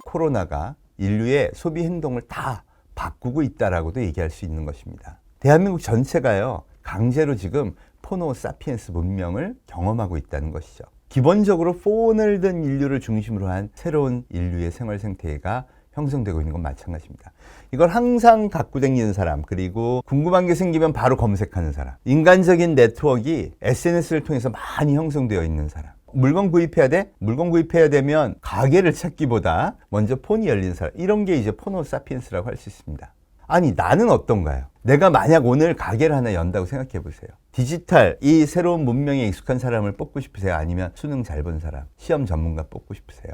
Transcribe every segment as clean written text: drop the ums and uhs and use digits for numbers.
코로나가 인류의 소비 행동을 다 바꾸고 있다라고도 얘기할 수 있는 것입니다. 대한민국 전체가요, 강제로 지금 포노 사피엔스 문명을 경험하고 있다는 것이죠. 기본적으로 폰을 든 인류를 중심으로 한 새로운 인류의 생활 생태계가 형성되고 있는 건 마찬가지입니다. 이걸 항상 갖고 다니는 사람, 그리고 궁금한 게 생기면 바로 검색하는 사람, 인간적인 네트워크가 SNS를 통해서 많이 형성되어 있는 사람, 물건 구입해야 돼? 물건 구입해야 되면 가게를 찾기보다 먼저 폰이 열린 사람, 이런 게 이제 포노 사피엔스라고 할 수 있습니다. 아니, 나는 어떤가요? 내가 만약 오늘 가게를 하나 연다고 생각해 보세요. 디지털, 이 새로운 문명에 익숙한 사람을 뽑고 싶으세요? 아니면 수능 잘 본 사람, 시험 전문가 뽑고 싶으세요?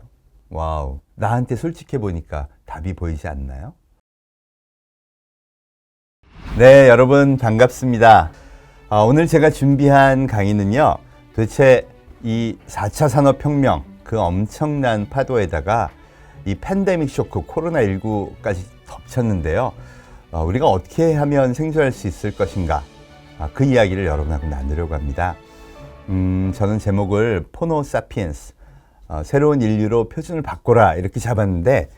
와우, 나한테 솔직해 보니까 답이 보이지 않나요? 네, 여러분 반갑습니다. 오늘 제가 준비한 강의는요, 도대체 이 4차 산업혁명, 그 엄청난 파도에다가 이 팬데믹 쇼크, 코로나19까지 덮쳤는데요. 우리가 어떻게 하면 생존할 수 있을 것인가, 그 이야기를 여러분하고 나누려고 합니다. 저는 제목을 포노 사피엔스, 새로운 인류로 표준을 바꿔라, 이렇게 잡았는데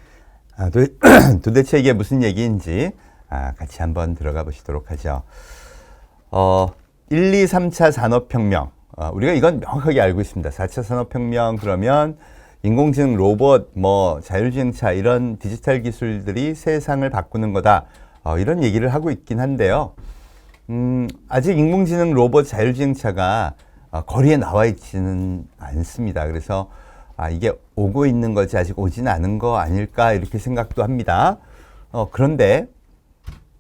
도대체 이게 무슨 얘기인지 같이 한번 들어가 보시도록 하죠. 1, 2, 3차 산업혁명, 우리가 이건 명확하게 알고 있습니다. 4차 산업혁명 그러면 인공지능, 로봇, 자율주행차, 이런 디지털 기술들이 세상을 바꾸는 거다, 이런 얘기를 하고 있긴 한데요. 아직 인공지능, 로봇, 자율주행차가 거리에 나와 있지는 않습니다. 그래서 이게 오고 있는 거지 아직 오진 않은 거 아닐까, 이렇게 생각도 합니다. 그런데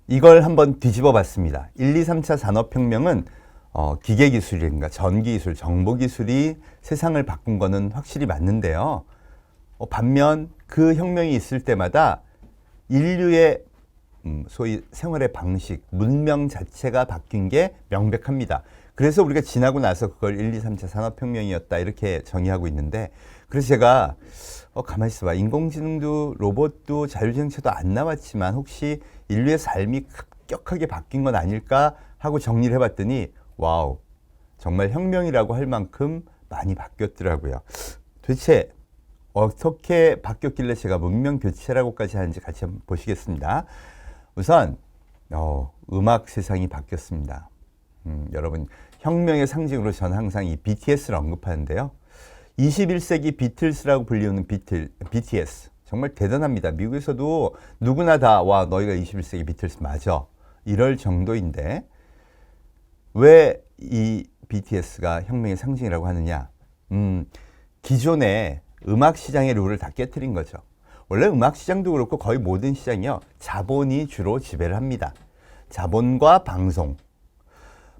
이걸 한번 뒤집어 봤습니다. 1, 2, 3차 산업혁명은 기계기술이라든가 전기기술, 정보기술이 세상을 바꾼 거는 확실히 맞는데요. 반면 그 혁명이 있을 때마다 인류의 소위 생활의 방식, 문명 자체가 바뀐 게 명백합니다. 그래서 우리가 지나고 나서 그걸 1, 2, 3차 산업혁명이었다, 이렇게 정의하고 있는데, 그래서 제가 가만히 있어봐, 인공지능도 로봇도 자율주행차도 안 나왔지만 혹시 인류의 삶이 급격하게 바뀐 건 아닐까 하고 정리를 해봤더니 와우, 정말 혁명이라고 할 만큼 많이 바뀌었더라고요. 도대체 어떻게 바뀌었길래 제가 문명 교체라고까지 하는지 같이 한번 보시겠습니다. 우선 음악 세상이 바뀌었습니다. 여러분, 혁명의 상징으로 저는 항상 이 BTS를 언급하는데요. 21세기 비틀스라고 불리우는 BTS, 정말 대단합니다. 미국에서도 누구나 다 와, 너희가 21세기 비틀스 맞아, 이럴 정도인데 왜 이 BTS가 혁명의 상징이라고 하느냐? 기존의 음악 시장의 룰을 다 깨트린 거죠. 원래 음악 시장도 그렇고 거의 모든 시장이요, 자본이 주로 지배를 합니다. 자본과 방송,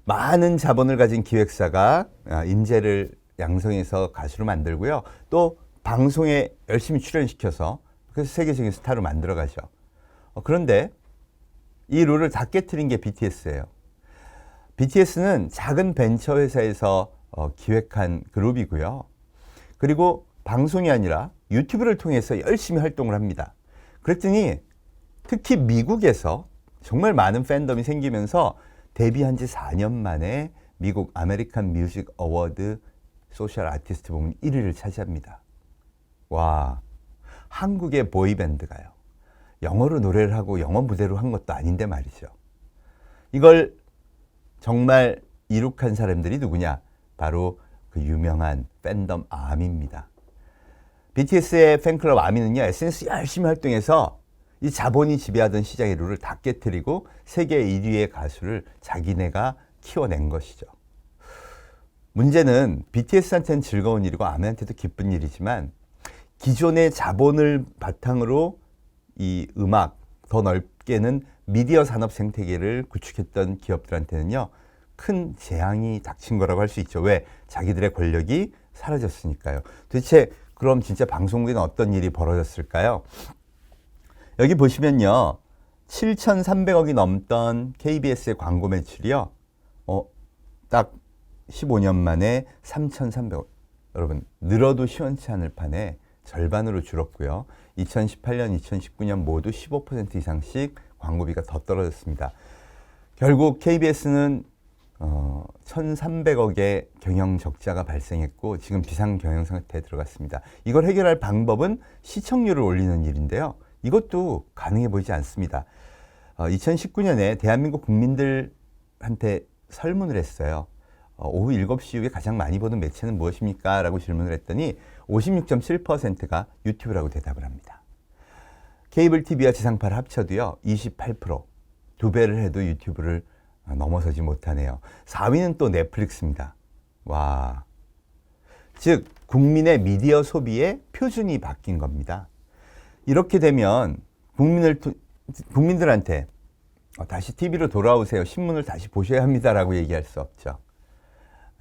많은 자본을 가진 기획사가 인재를 양성해서 가수로 만들고요, 또 방송에 열심히 출연시켜서 그래서 세계적인 스타로 만들어가죠. 그런데 이 룰을 다 깨트린 게 BTS예요. BTS는 작은 벤처 회사에서 기획한 그룹이고요. 그리고 방송이 아니라 유튜브를 통해서 열심히 활동을 합니다. 그랬더니 특히 미국에서 정말 많은 팬덤이 생기면서 데뷔한 지 4년 만에 미국 아메리칸 뮤직 어워드 소셜 아티스트 부문 1위를 차지합니다. 와, 한국의 보이밴드가요, 영어로 노래를 하고 영어 무대로 한 것도 아닌데 말이죠. 이걸 정말 이룩한 사람들이 누구냐? 바로 그 유명한 팬덤 아미입니다. BTS의 팬클럽 아미는요, SNS 열심히 활동해서 이 자본이 지배하던 시장의 룰을 다 깨트리고 세계 1위의 가수를 자기네가 키워낸 것이죠. 문제는 BTS한테는 즐거운 일이고 아미한테도 기쁜 일이지만, 기존의 자본을 바탕으로 이 음악, 더 넓게는 미디어 산업 생태계를 구축했던 기업들한테는요, 큰 재앙이 닥친 거라고 할 수 있죠. 왜? 자기들의 권력이 사라졌으니까요. 도대체 그럼 진짜 방송국에는 어떤 일이 벌어졌을까요? 여기 보시면요, 7,300억이 넘던 KBS의 광고 매출이요, 딱 15년 만에 3,300억. 여러분, 늘어도 시원치 않을 판에 절반으로 줄었고요. 2018년, 2019년 모두 15% 이상씩 광고비가 더 떨어졌습니다. 결국 KBS는 1,300억의 경영 적자가 발생했고 지금 비상 경영 상태에 들어갔습니다. 이걸 해결할 방법은 시청률을 올리는 일인데요. 이것도 가능해 보이지 않습니다. 2019년에 대한민국 국민들한테 설문을 했어요. 오후 7시 이후에 가장 많이 보는 매체는 무엇입니까? 라고 질문을 했더니 56.7%가 유튜브라고 대답을 합니다. 케이블 TV와 지상파를 합쳐도요, 28%, 두 배를 해도 유튜브를 넘어서지 못하네요. 4위는 또 넷플릭스입니다. 와. 즉, 국민의 미디어 소비의 표준이 바뀐 겁니다. 이렇게 되면 국민들한테 다시 TV로 돌아오세요. 신문을 다시 보셔야 합니다라고 얘기할 수 없죠.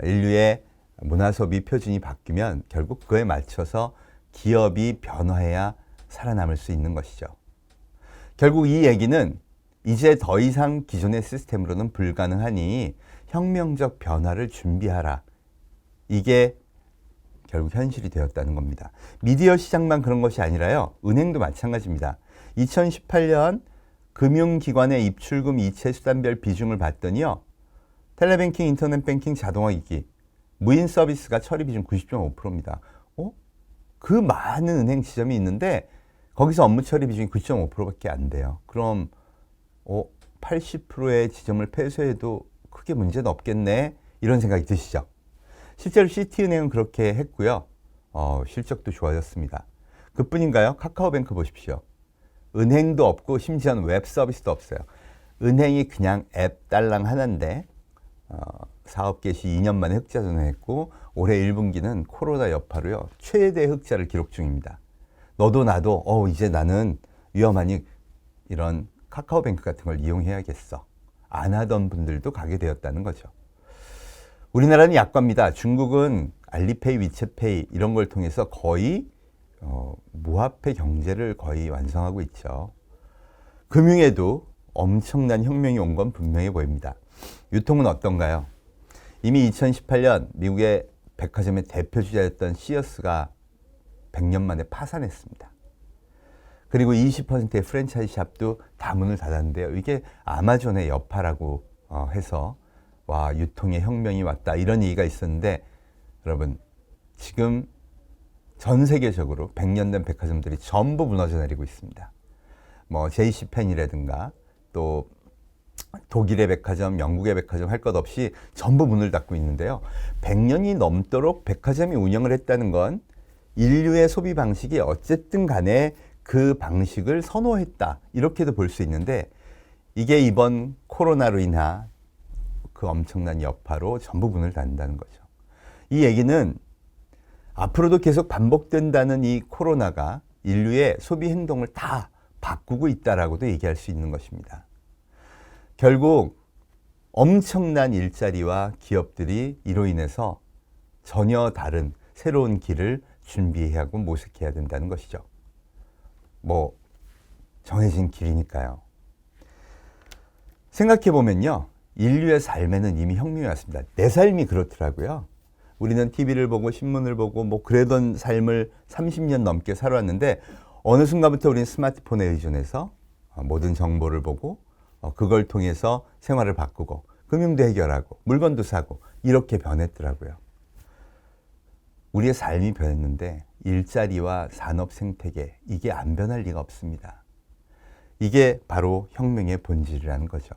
인류의 문화 소비 표준이 바뀌면 결국 그거에 맞춰서 기업이 변화해야 살아남을 수 있는 것이죠. 결국 이 얘기는 이제 더 이상 기존의 시스템으로는 불가능하니 혁명적 변화를 준비하라. 이게 결국 현실이 되었다는 겁니다. 미디어 시장만 그런 것이 아니라요. 은행도 마찬가지입니다. 2018년 금융기관의 입출금 이체 수단별 비중을 봤더니요. 텔레뱅킹, 인터넷 뱅킹, 자동화기기, 무인 서비스가 처리 비중 90.5%입니다. 그 많은 은행 지점이 있는데 거기서 업무 처리 비중이 9.5%밖에 안 돼요. 그럼 80%의 지점을 폐쇄해도 크게 문제는 없겠네. 이런 생각이 드시죠? 실제로 시티은행은 그렇게 했고요. 실적도 좋아졌습니다. 그뿐인가요? 카카오뱅크 보십시오. 은행도 없고 심지어는 웹 서비스도 없어요. 은행이 그냥 앱 딸랑 하나인데 사업 개시 2년 만에 흑자 전환했고 올해 1분기는 코로나 여파로요. 최대 흑자를 기록 중입니다. 너도 나도 이제 나는 위험하니 이런 카카오뱅크 같은 걸 이용해야겠어. 안 하던 분들도 가게 되었다는 거죠. 우리나라는 약과입니다. 중국은 알리페이, 위챗페이 이런 걸 통해서 거의 무화폐 경제를 거의 완성하고 있죠. 금융에도 엄청난 혁명이 온 건 분명해 보입니다. 유통은 어떤가요? 이미 2018년 미국의 백화점의 대표 주자였던 시어스가 100년 만에 파산했습니다. 그리고 20%의 프랜차이즈 샵도 다 문을 닫았는데요. 이게 아마존의 여파라고 해서 와, 유통의 혁명이 왔다 이런 얘기가 있었는데 여러분 지금 전 세계적으로 100년 된 백화점들이 전부 무너져 내리고 있습니다. 뭐 JC펜이라든가 또 독일의 백화점, 영국의 백화점 할 것 없이 전부 문을 닫고 있는데요. 100년이 넘도록 백화점이 운영을 했다는 건 인류의 소비 방식이 어쨌든 간에 그 방식을 선호했다. 이렇게도 볼 수 있는데 이게 이번 코로나로 인한 그 엄청난 여파로 전부 문을 닫는다는 거죠. 이 얘기는 앞으로도 계속 반복된다는 이 코로나가 인류의 소비 행동을 다 바꾸고 있다라고도 얘기할 수 있는 것입니다. 결국 엄청난 일자리와 기업들이 이로 인해서 전혀 다른 새로운 길을 준비해야 하고 모색해야 된다는 것이죠. 뭐 정해진 길이니까요. 생각해보면요. 인류의 삶에는 이미 혁명이 왔습니다. 내 삶이 그렇더라고요. 우리는 TV를 보고 신문을 보고 뭐 그러던 삶을 30년 넘게 살아왔는데 어느 순간부터 우리는 스마트폰에 의존해서 모든 정보를 보고 그걸 통해서 생활을 바꾸고 금융도 해결하고 물건도 사고 이렇게 변했더라고요. 우리의 삶이 변했는데 일자리와 산업 생태계 이게 안 변할 리가 없습니다. 이게 바로 혁명의 본질이라는 거죠.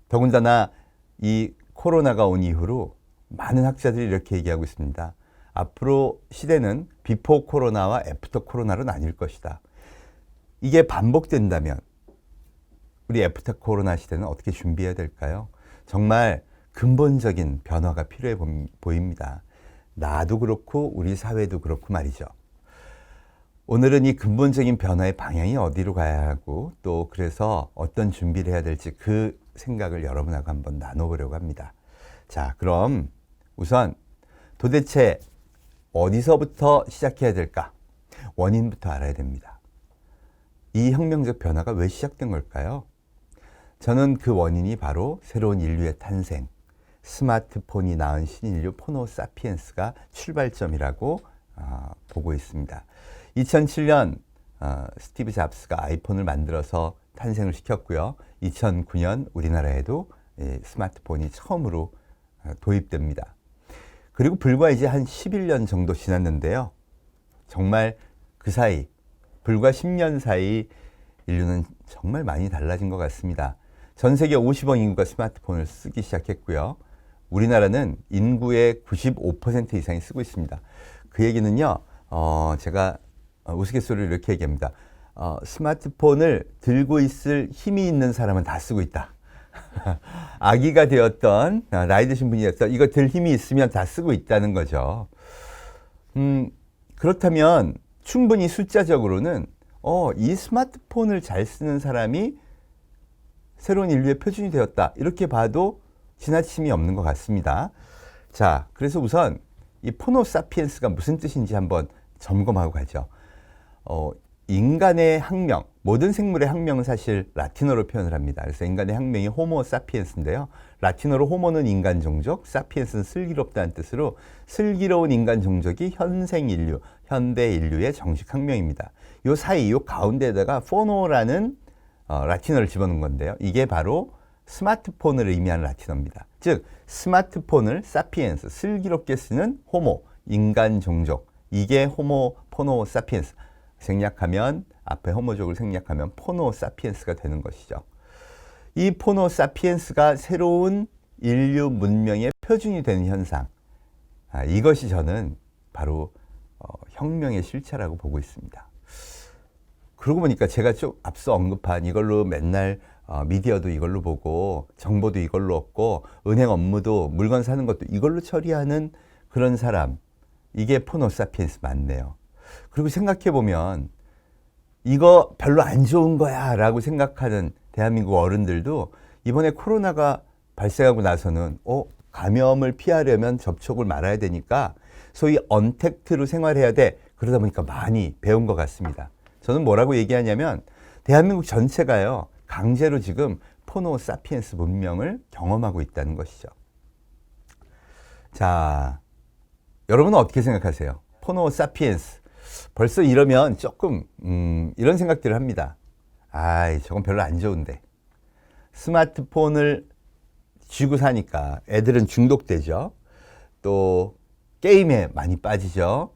더군다나 이 코로나가 온 이후로 많은 학자들이 이렇게 얘기하고 있습니다. 앞으로 시대는 비포 코로나와 애프터 코로나로 나뉠 것이다. 이게 반복된다면 우리 애프터 코로나 시대는 어떻게 준비해야 될까요? 정말 근본적인 변화가 필요해 보입니다. 나도 그렇고 우리 사회도 그렇고 말이죠. 오늘은 이 근본적인 변화의 방향이 어디로 가야 하고 또 그래서 어떤 준비를 해야 될지 그 생각을 여러분하고 한번 나눠보려고 합니다. 자, 그럼 우선 도대체 어디서부터 시작해야 될까? 원인부터 알아야 됩니다. 이 혁명적 변화가 왜 시작된 걸까요? 저는 그 원인이 바로 새로운 인류의 탄생, 스마트폰이 낳은 신인류 포노 사피엔스가 출발점이라고 보고 있습니다. 2007년 스티브 잡스가 아이폰을 만들어서 탄생을 시켰고요. 2009년 우리나라에도 스마트폰이 처음으로 도입됩니다. 그리고 불과 이제 한 11년 정도 지났는데요. 정말 그 사이, 불과 10년 사이 인류는 정말 많이 달라진 것 같습니다. 전 세계 50억 인구가 스마트폰을 쓰기 시작했고요. 우리나라는 인구의 95% 이상이 쓰고 있습니다. 그 얘기는요, 제가 우스갯소리로 이렇게 얘기합니다. 스마트폰을 들고 있을 힘이 있는 사람은 다 쓰고 있다. 아기가 되었던, 나이 드신 분이었던, 이거 들 힘이 있으면 다 쓰고 있다는 거죠. 그렇다면 충분히 숫자적으로는 이 스마트폰을 잘 쓰는 사람이 새로운 인류의 표준이 되었다. 이렇게 봐도 지나침이 없는 것 같습니다. 자, 그래서 우선 이 포노사피엔스가 무슨 뜻인지 한번 점검하고 가죠. 인간의 학명, 모든 생물의 학명은 사실 라틴어로 표현을 합니다. 그래서 인간의 학명이 호모 사피엔스인데요. 라틴어로 호모는 인간 종족, 사피엔스는 슬기롭다는 뜻으로 슬기로운 인간 종족이 현생 인류, 현대 인류의 정식 학명입니다. 요 사이, 요 가운데에다가 포노라는 라틴어를 집어넣은 건데요. 이게 바로 스마트폰을 의미하는 라틴어입니다. 즉 스마트폰을 사피엔스, 슬기롭게 쓰는 호모, 인간 종족, 이게 호모 포노 사피엔스. 생략하면 앞에 호모족을 생략하면 포노 사피엔스가 되는 것이죠. 이 포노 사피엔스가 새로운 인류 문명의 표준이 되는 현상, 이것이 저는 바로 혁명의 실체라고 보고 있습니다. 그러고 보니까 제가 좀 앞서 언급한 이걸로 맨날 미디어도 이걸로 보고 정보도 이걸로 얻고 은행 업무도 물건 사는 것도 이걸로 처리하는 그런 사람, 이게 포노 사피엔스 맞네요. 그리고 생각해 보면 이거 별로 안 좋은 거야 라고 생각하는 대한민국 어른들도 이번에 코로나가 발생하고 나서는 감염을 피하려면 접촉을 말아야 되니까 소위 언택트로 생활해야 돼. 그러다 보니까 많이 배운 것 같습니다. 저는 뭐라고 얘기하냐면 대한민국 전체가요, 강제로 지금 포노 사피엔스 문명을 경험하고 있다는 것이죠. 자, 여러분은 어떻게 생각하세요? 포노 사피엔스. 벌써 이러면 조금 이런 생각들을 합니다. 저건 별로 안 좋은데. 스마트폰을 쥐고 사니까 애들은 중독되죠. 또 게임에 많이 빠지죠.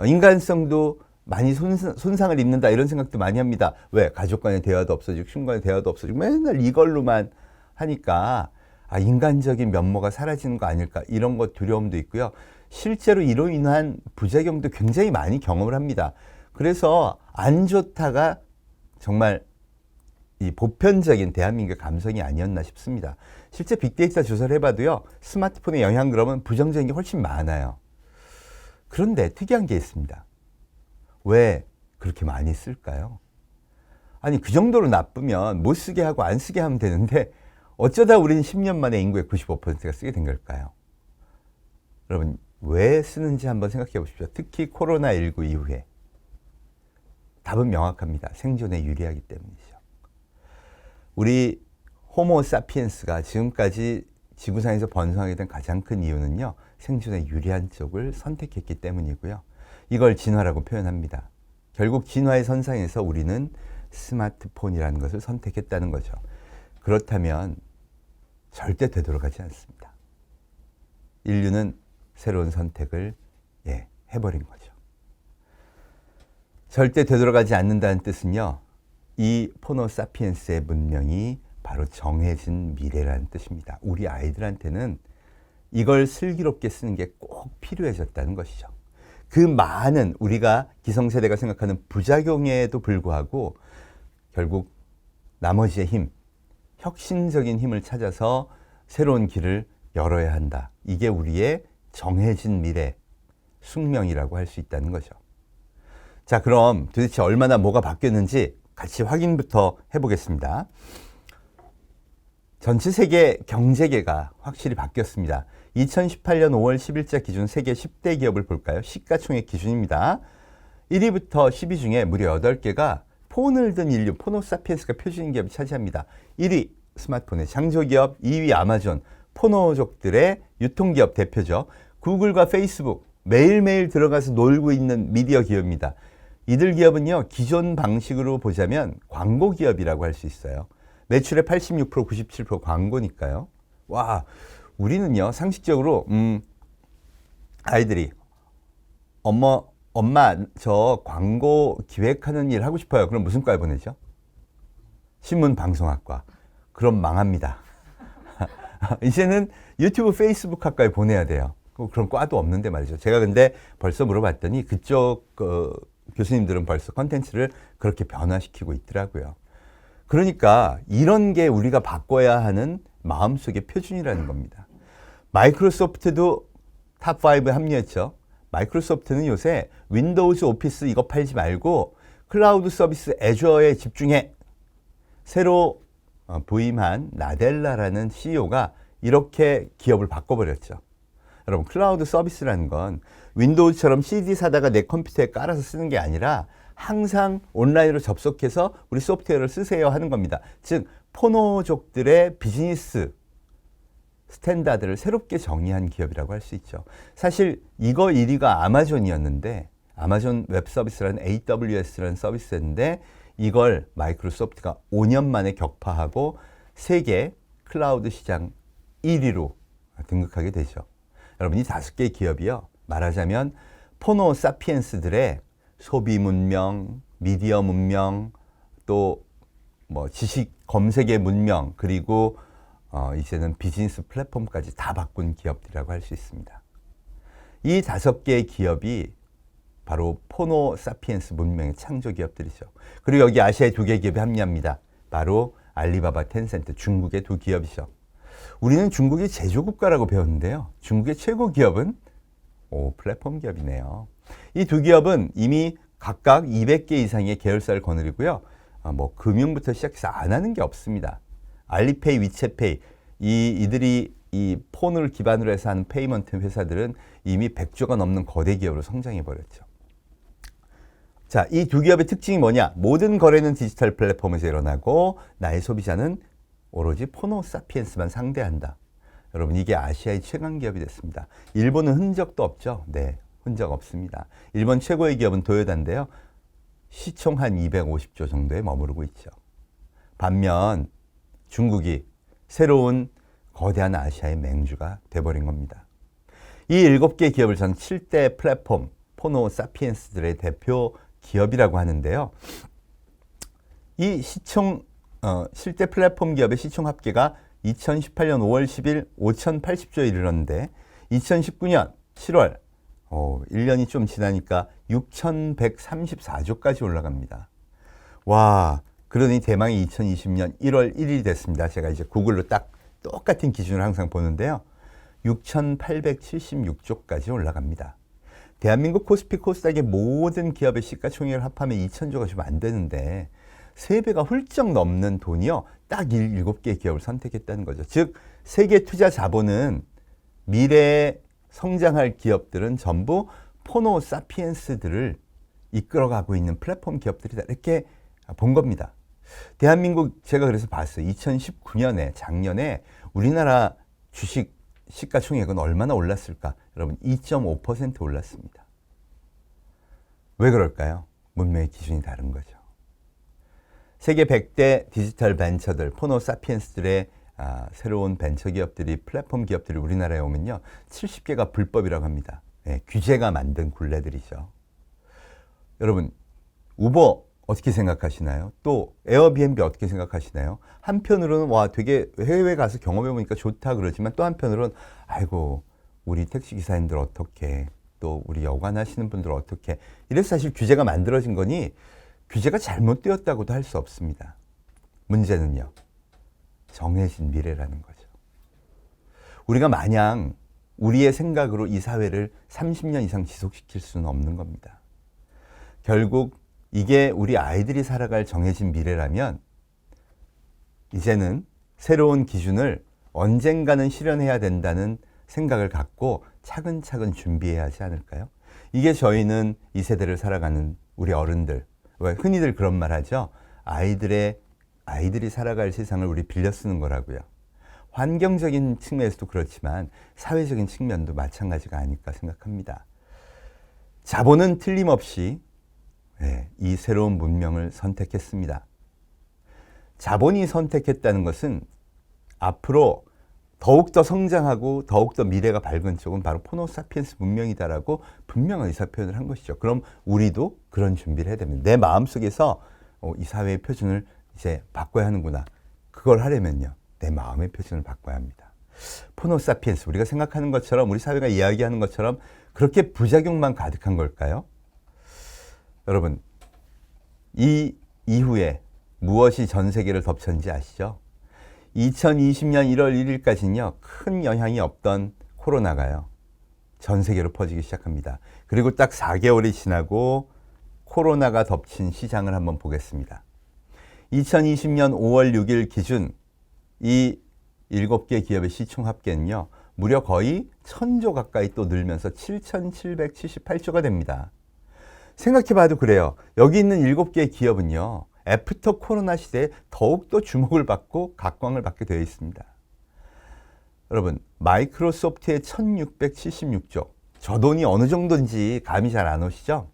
인간성도 많이 손상을 입는다, 이런 생각도 많이 합니다. 왜? 가족 간의 대화도 없어지고 친구 간의 대화도 없어지고 맨날 이걸로만 하니까 인간적인 면모가 사라지는 거 아닐까, 이런 것 두려움도 있고요. 실제로 이로 인한 부작용도 굉장히 많이 경험을 합니다. 그래서 안 좋다가 정말 이 보편적인 대한민국의 감성이 아니었나 싶습니다. 실제 빅데이터 조사를 해봐도요, 스마트폰의 영향, 그러면 부정적인 게 훨씬 많아요. 그런데 특이한 게 있습니다. 왜 그렇게 많이 쓸까요? 아니, 그 정도로 나쁘면 못 쓰게 하고 안 쓰게 하면 되는데 어쩌다 우리는 10년 만에 인구의 95%가 쓰게 된 걸까요? 여러분, 왜 쓰는지 한번 생각해 보십시오. 특히 코로나19 이후에. 답은 명확합니다. 생존에 유리하기 때문이죠. 우리 호모 사피엔스가 지금까지 지구상에서 번성하게 된 가장 큰 이유는요, 생존에 유리한 쪽을 선택했기 때문이고요. 이걸 진화라고 표현합니다. 결국 진화의 선상에서 우리는 스마트폰이라는 것을 선택했다는 거죠. 그렇다면 절대 되돌아가지 않습니다. 인류는 새로운 선택을 해버린 거죠. 절대 되돌아가지 않는다는 뜻은요, 이 포노 사피엔스의 문명이 바로 정해진 미래라는 뜻입니다. 우리 아이들한테는 이걸 슬기롭게 쓰는 게 꼭 필요해졌다는 것이죠. 그 많은 우리가 기성세대가 생각하는 부작용에도 불구하고 결국 나머지의 힘, 혁신적인 힘을 찾아서 새로운 길을 열어야 한다. 이게 우리의 정해진 미래, 숙명이라고 할 수 있다는 거죠. 자, 그럼 도대체 얼마나 뭐가 바뀌었는지 같이 확인부터 해보겠습니다. 전체 세계 경제계가 확실히 바뀌었습니다. 2018년 5월 10일자 기준 세계 10대 기업을 볼까요? 시가총액 기준입니다. 1위부터 10위 중에 무려 8개가 폰을 든 인류, 포노사피엔스가 표준인 기업이 차지합니다. 1위 스마트폰의 창조기업, 2위 아마존, 포노족들의 유통기업 대표죠. 구글과 페이스북, 매일매일 들어가서 놀고 있는 미디어 기업입니다. 이들 기업은요, 기존 방식으로 보자면 광고 기업이라고 할 수 있어요. 매출의 86%, 97% 광고니까요. 와, 우리는요, 상식적으로 아이들이 엄마 저 광고 기획하는 일 하고 싶어요. 그럼 무슨 과에 보내죠? 신문방송학과. 그럼 망합니다. 이제는 유튜브, 페이스북 학과에 보내야 돼요. 그런 과도 없는데 말이죠. 제가 근데 벌써 물어봤더니 그쪽 교수님들은 벌써 컨텐츠를 그렇게 변화시키고 있더라고요. 그러니까 이런 게 우리가 바꿔야 하는 마음속의 표준이라는 겁니다. 마이크로소프트도 탑5에 합류했죠. 마이크로소프트는 요새 윈도우즈 오피스 이거 팔지 말고 클라우드 서비스 애저어에 집중해. 새로 부임한 나델라라는 CEO가 이렇게 기업을 바꿔버렸죠. 여러분, 클라우드 서비스라는 건 윈도우처럼 CD 사다가 내 컴퓨터에 깔아서 쓰는 게 아니라 항상 온라인으로 접속해서 우리 소프트웨어를 쓰세요 하는 겁니다. 즉, 포노족들의 비즈니스 스탠다드를 새롭게 정의한 기업이라고 할 수 있죠. 사실 이거 1위가 아마존이었는데, 아마존 웹 서비스라는 AWS라는 서비스인데 이걸 마이크로소프트가 5년 만에 격파하고 세계 클라우드 시장 1위로 등극하게 되죠. 여러분, 이 5개의 기업이요, 말하자면 포노 사피엔스들의 소비 문명, 미디어 문명, 또 뭐 지식 검색의 문명, 그리고 이제는 비즈니스 플랫폼까지 다 바꾼 기업들이라고 할 수 있습니다. 이 5개의 기업이 바로 포노 사피엔스 문명의 창조 기업들이죠. 그리고 여기 아시아의 2개 기업이 합류합니다. 바로 알리바바, 텐센트, 중국의 2 기업이죠. 우리는 중국이 제조국가라고 배웠는데요. 중국의 최고 기업은 플랫폼 기업이네요. 이 2 기업은 이미 각각 200개 이상의 계열사를 거느리고요. 뭐 금융부터 시작해서 안 하는 게 없습니다. 알리페이, 위챗페이, 이들이 이 폰을 기반으로 해서 하는 페이먼트 회사들은 이미 100조가 넘는 거대 기업으로 성장해 버렸죠. 자, 이 2 기업의 특징이 뭐냐? 모든 거래는 디지털 플랫폼에서 일어나고 나의 소비자는 오로지 포노 사피엔스만 상대한다. 여러분, 이게 아시아의 최강 기업이 됐습니다. 일본은 흔적도 없죠? 네, 흔적 없습니다. 일본 최고의 기업은 도요다인데요. 시총 한 250조 정도에 머무르고 있죠. 반면 중국이 새로운 거대한 아시아의 맹주가 돼버린 겁니다. 이 7개의 기업을 저는 7대 플랫폼 포노 사피엔스들의 대표 기업이라고 하는데요. 이 시총 7대 플랫폼 기업의 시총 합계가 2018년 5월 10일 5,080조에 이르렀는데 2019년 7월 1년이 좀 지나니까 6,134조까지 올라갑니다. 와, 그러니 대망의 2020년 1월 1일이 됐습니다. 제가 이제 구글로 딱 똑같은 기준을 항상 보는데요. 6,876조까지 올라갑니다. 대한민국 코스피 코스닥의 모든 기업의 시가총액을 합하면 2,000조가 좀 안 되는데 3배가 훌쩍 넘는 돈이요, 딱 7개의 기업을 선택했다는 거죠. 즉, 세계 투자 자본은 미래에 성장할 기업들은 전부 포노 사피엔스들을 이끌어가고 있는 플랫폼 기업들이다, 이렇게 본 겁니다. 대한민국, 제가 그래서 봤어요. 2019년에 작년에 우리나라 주식 시가총액은 얼마나 올랐을까? 여러분, 2.5% 올랐습니다. 왜 그럴까요? 문명의 기준이 다른 거죠. 세계 100대 디지털 벤처들, 포노 사피엔스들의 새로운 벤처 기업들이, 플랫폼 기업들이 우리나라에 오면요, 70개가 불법이라고 합니다. 네, 규제가 만든 굴레들이죠. 여러분, 우버 어떻게 생각하시나요? 또 에어비앤비 어떻게 생각하시나요? 한편으로는 와, 되게 해외 가서 경험해 보니까 좋다 그러지만, 또 한편으로는 아이고, 우리 택시 기사님들 어떻게, 또 우리 여관 하시는 분들 어떻게, 이래서 사실 규제가 만들어진 거니 규제가 잘못되었다고도 할 수 없습니다. 문제는요, 정해진 미래라는 거죠. 우리가 마냥 우리의 생각으로 이 사회를 30년 이상 지속시킬 수는 없는 겁니다. 결국 이게 우리 아이들이 살아갈 정해진 미래라면 이제는 새로운 기준을 언젠가는 실현해야 된다는 생각을 갖고 차근차근 준비해야 하지 않을까요? 이게 저희는 이 세대를 살아가는 우리 어른들, 왜 흔히들 그런 말 하죠? 아이들이 살아갈 세상을 우리 빌려 쓰는 거라고요. 환경적인 측면에서도 그렇지만 사회적인 측면도 마찬가지가 아닐까 생각합니다. 자본은 틀림없이 이 새로운 문명을 선택했습니다. 자본이 선택했다는 것은 앞으로 더욱더 성장하고 더욱더 미래가 밝은 쪽은 바로 포노사피엔스 문명이다라고 분명한 의사표현을 한 것이죠. 그럼 우리도 그런 준비를 해야 됩니다. 내 마음속에서 이 사회의 표준을 이제 바꿔야 하는구나. 그걸 하려면요. 내 마음의 표준을 바꿔야 합니다. 포노사피엔스, 우리가 생각하는 것처럼, 우리 사회가 이야기하는 것처럼 그렇게 부작용만 가득한 걸까요? 여러분, 이 이후에 무엇이 전 세계를 덮쳤는지 아시죠? 2020년 1월 1일까지는요, 큰 영향이 없던 코로나가요, 전 세계로 퍼지기 시작합니다. 그리고 딱 4개월이 지나고 코로나가 덮친 시장을 한번 보겠습니다. 2020년 5월 6일 기준 이 7개 기업의 시총 합계는요, 무려 거의 1000조 가까이 또 늘면서 7,778조가 됩니다. 생각해봐도 그래요. 여기 있는 7개의 기업은요, 애프터 코로나 시대에 더욱더 주목을 받고 각광을 받게 되어 있습니다. 여러분, 마이크로소프트의 1676조, 저 돈이 어느 정도인지 감이 잘 안 오시죠?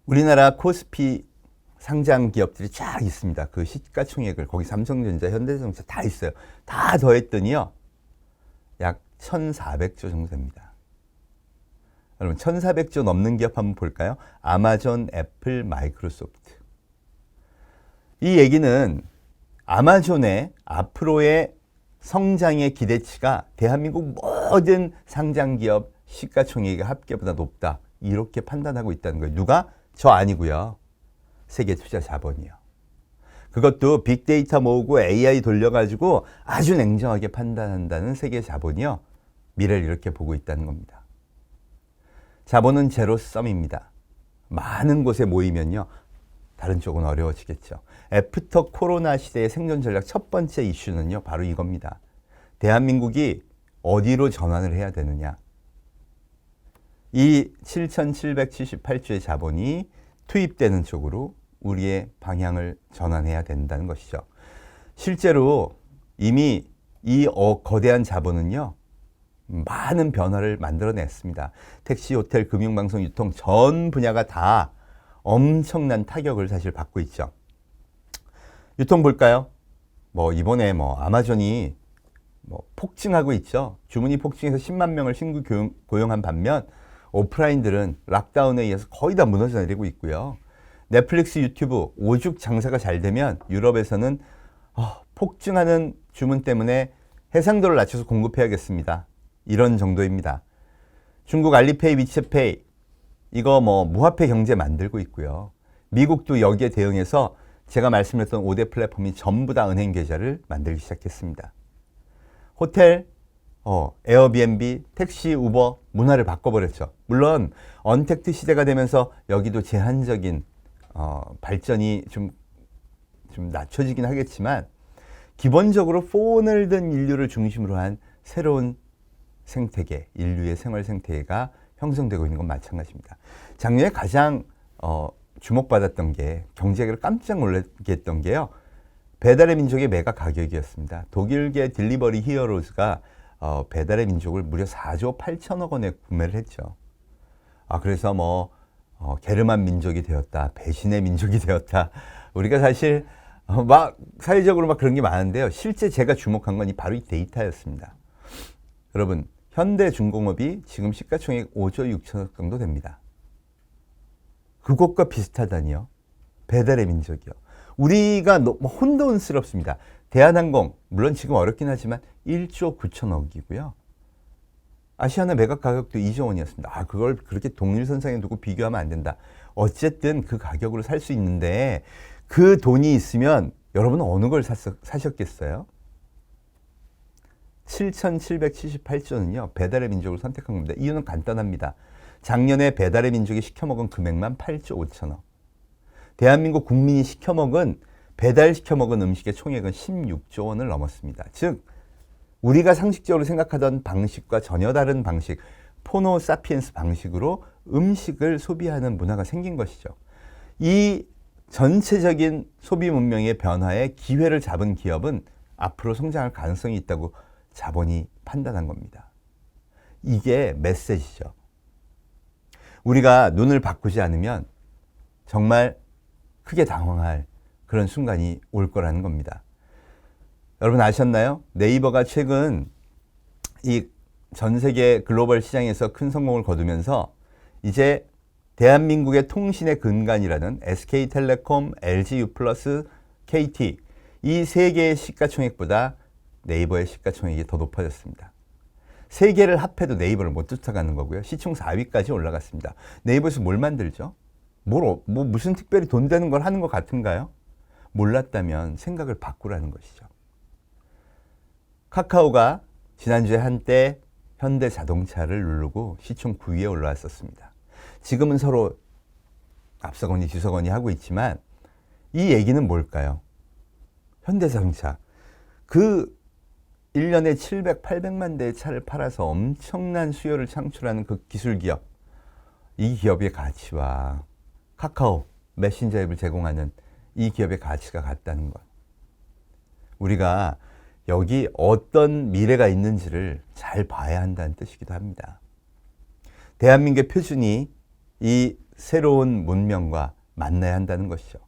우리나라 코스피 상장 기업들이 쫙 있습니다. 그 시가총액을, 거기 삼성전자, 현대자동차 다 있어요. 다 더했더니요, 약 1,400조 정도 됩니다. 여러분, 1,400조 넘는 기업 한번 볼까요? 아마존, 애플, 마이크로소프트. 이 얘기는 아마존의 앞으로의 성장의 기대치가 대한민국 모든 상장기업 시가총액의 합계보다 높다. 이렇게 판단하고 있다는 거예요. 누가? 저 아니고요. 세계투자자본이요. 그것도 빅데이터 모으고 AI 돌려가지고 아주 냉정하게 판단한다는 세계 자본이요. 미래를 이렇게 보고 있다는 겁니다. 자본은 제로섬입니다. 많은 곳에 모이면요, 다른 쪽은 어려워지겠죠. 애프터 코로나 시대의 생존 전략 첫 번째 이슈는요, 바로 이겁니다. 대한민국이 어디로 전환을 해야 되느냐. 이 7,778조의 자본이 투입되는 쪽으로 우리의 방향을 전환해야 된다는 것이죠. 실제로 이미 이 거대한 자본은요, 많은 변화를 만들어냈습니다. 택시, 호텔, 금융방송, 유통 전 분야가 다 엄청난 타격을 사실 받고 있죠. 유통 볼까요? 이번에 아마존이 폭증하고 있죠. 주문이 폭증해서 10만 명을 신규 고용한 반면 오프라인들은 락다운에 의해서 거의 다 무너져 내리고 있고요. 넷플릭스, 유튜브 오죽 장사가 잘 되면 유럽에서는 폭증하는 주문 때문에 해상도를 낮춰서 공급해야겠습니다. 이런 정도입니다. 중국 알리페이, 위챗페이 이거 무화폐 경제 만들고 있고요. 미국도 여기에 대응해서 제가 말씀드렸던 5대 플랫폼이 전부 다 은행 계좌를 만들기 시작했습니다. 호텔, 에어비앤비, 택시, 우버 문화를 바꿔버렸죠. 물론 언택트 시대가 되면서 여기도 제한적인 발전이 좀 낮춰지긴 하겠지만 기본적으로 폰을 든 인류를 중심으로 한 새로운 생태계, 인류의 생활 생태계가 형성되고 있는 건 마찬가지입니다. 작년에 가장 주목받았던 게, 경제계를 깜짝 놀라게 했던 게요, 배달의 민족의 매가 가격이었습니다. 독일계 딜리버리 히어로즈가 배달의 민족을 무려 4조 8천억 원에 구매를 했죠. 그래서 게르만 민족이 되었다, 배신의 민족이 되었다. 우리가 사실 사회적으로 그런 게 많은데요. 실제 제가 주목한 건 바로 이 데이터였습니다. 여러분, 현대중공업이 지금 시가총액 5조 6천억 정도 됩니다. 그것과 비슷하다니요. 배달의 민족이요. 우리가 혼돈스럽습니다. 대한항공, 물론 지금 어렵긴 하지만 1조 9천억이고요. 아시아나 매각 가격도 2조 원이었습니다. 그걸 그렇게 동일선상에 두고 비교하면 안 된다. 어쨌든 그 가격으로 살 수 있는데 그 돈이 있으면 여러분은 어느 걸 사셨겠어요? 7,778조는요, 배달의 민족을 선택한 겁니다. 이유는 간단합니다. 작년에 배달의 민족이 시켜먹은 금액만 8조 5천억. 대한민국 국민이 배달시켜먹은 음식의 총액은 16조 원을 넘었습니다. 즉, 우리가 상식적으로 생각하던 방식과 전혀 다른 방식, 포노사피엔스 방식으로 음식을 소비하는 문화가 생긴 것이죠. 이 전체적인 소비 문명의 변화에 기회를 잡은 기업은 앞으로 성장할 가능성이 있다고 자본이 판단한 겁니다. 이게 메시지죠. 우리가 눈을 바꾸지 않으면 정말 크게 당황할 그런 순간이 올 거라는 겁니다. 여러분 아셨나요? 네이버가 최근 이 전 세계 글로벌 시장에서 큰 성공을 거두면서 이제 대한민국의 통신의 근간이라는 SK텔레콤, LGU+, KT 이 세 개의 시가총액보다 네이버의 시가총액이 더 높아졌습니다. 세 개를 합해도 네이버를 못 쫓아가는 거고요. 시총 4위까지 올라갔습니다. 네이버에서 뭘 만들죠? 무슨 특별히 돈 되는 걸 하는 것 같은가요? 몰랐다면 생각을 바꾸라는 것이죠. 카카오가 지난주에 한때 현대자동차를 누르고 시총 9위에 올라왔었습니다. 지금은 서로 앞서거니 뒤서거니 하고 있지만 이 얘기는 뭘까요? 현대자동차 그 1년에 700, 800만 대의 차를 팔아서 엄청난 수요를 창출하는 그 기술 기업, 이 기업의 가치와 카카오 메신저 앱을 제공하는 이 기업의 가치가 같다는 것. 우리가 여기 어떤 미래가 있는지를 잘 봐야 한다는 뜻이기도 합니다. 대한민국의 표준이 이 새로운 문명과 만나야 한다는 것이죠.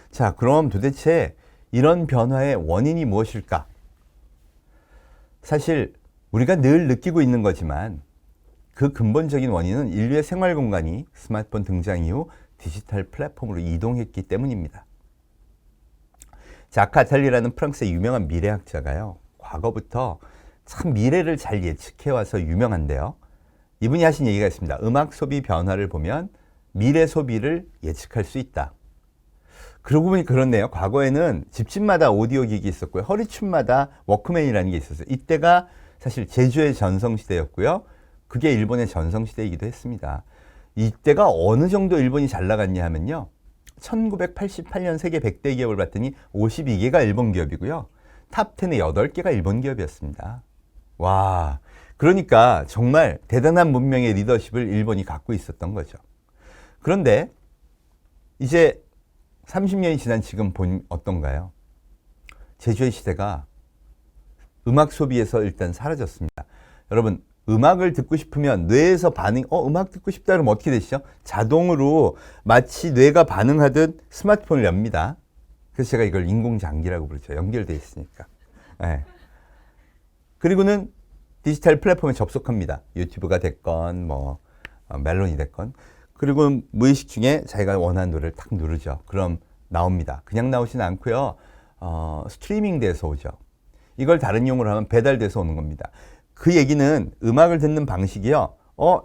자, 그럼 도대체 이런 변화의 원인이 무엇일까? 사실 우리가 늘 느끼고 있는 거지만 그 근본적인 원인은 인류의 생활 공간이 스마트폰 등장 이후 디지털 플랫폼으로 이동했기 때문입니다. 자크 아탈리라는 프랑스의 유명한 미래학자가요, 과거부터 참 미래를 잘 예측해와서 유명한데요. 이분이 하신 얘기가 있습니다. 음악 소비 변화를 보면 미래 소비를 예측할 수 있다. 그러고 보니 그렇네요. 과거에는 집집마다 오디오 기기 있었고요. 허리춤마다 워크맨이라는 게 있었어요. 이때가 사실 제주의 전성시대였고요. 그게 일본의 전성시대이기도 했습니다. 이때가 어느 정도 일본이 잘 나갔냐 하면요. 1988년 세계 100대 기업을 봤더니 52개가 일본 기업이고요. 탑10에 8개가 일본 기업이었습니다. 와, 그러니까 정말 대단한 문명의 리더십을 일본이 갖고 있었던 거죠. 그런데 이제 30년이 지난 지금 보니 어떤가요? 제주의 시대가 음악 소비에서 일단 사라졌습니다. 여러분, 음악을 듣고 싶으면 뇌에서 음악 듣고 싶다 그러면 어떻게 되시죠? 자동으로 마치 뇌가 반응하듯 스마트폰을 엽니다. 그래서 제가 이걸 인공장기라고 부르죠. 연결되어 있으니까. 네. 그리고는 디지털 플랫폼에 접속합니다. 유튜브가 됐건, 멜론이 됐건. 그리고 무의식 중에 자기가 원하는 노래를 탁 누르죠. 그럼 나옵니다. 그냥 나오진 않고요. 스트리밍 돼서 오죠. 이걸 다른 용어로 하면 배달돼서 오는 겁니다. 그 얘기는 음악을 듣는 방식이요.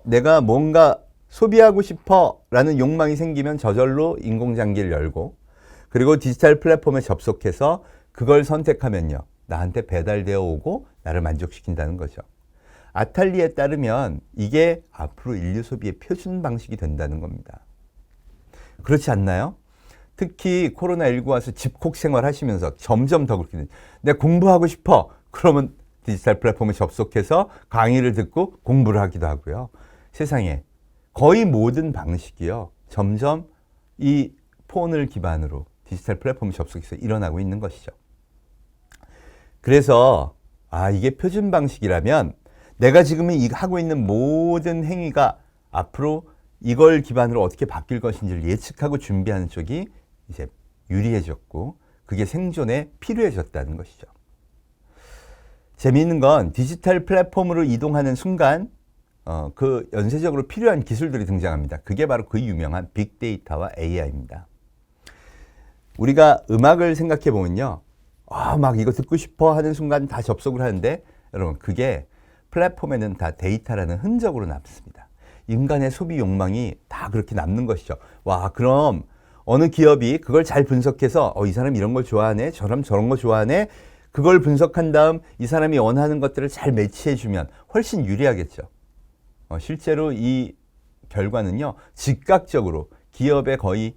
내가 뭔가 소비하고 싶어 라는 욕망이 생기면 저절로 인공장기를 열고, 그리고 디지털 플랫폼에 접속해서 그걸 선택하면요. 나한테 배달되어 오고 나를 만족시킨다는 거죠. 아탈리에 따르면 이게 앞으로 인류 소비의 표준 방식이 된다는 겁니다. 그렇지 않나요? 특히 코로나19 와서 집콕 생활 하시면서 점점 더 그렇게 됩니다. 내가 공부하고 싶어. 그러면 디지털 플랫폼에 접속해서 강의를 듣고 공부를 하기도 하고요. 세상에 거의 모든 방식이요. 점점 이 폰을 기반으로 디지털 플랫폼에 접속해서 일어나고 있는 것이죠. 그래서 이게 표준 방식이라면 내가 지금 하고 있는 모든 행위가 앞으로 이걸 기반으로 어떻게 바뀔 것인지를 예측하고 준비하는 쪽이 이제 유리해졌고 그게 생존에 필요해졌다는 것이죠. 재미있는 건 디지털 플랫폼으로 이동하는 순간 그 연쇄적으로 필요한 기술들이 등장합니다. 그게 바로 그 유명한 빅데이터와 AI입니다. 우리가 음악을 생각해 보면요. 막 이거 듣고 싶어 하는 순간 다 접속을 하는데 여러분 그게 플랫폼에는 다 데이터라는 흔적으로 남습니다. 인간의 소비 욕망이 다 그렇게 남는 것이죠. 그럼 어느 기업이 그걸 잘 분석해서 이 사람 이런 걸 좋아하네, 저런 거 좋아하네, 그걸 분석한 다음 이 사람이 원하는 것들을 잘 매치해주면 훨씬 유리하겠죠. 실제로 이 결과는요, 즉각적으로 기업의 거의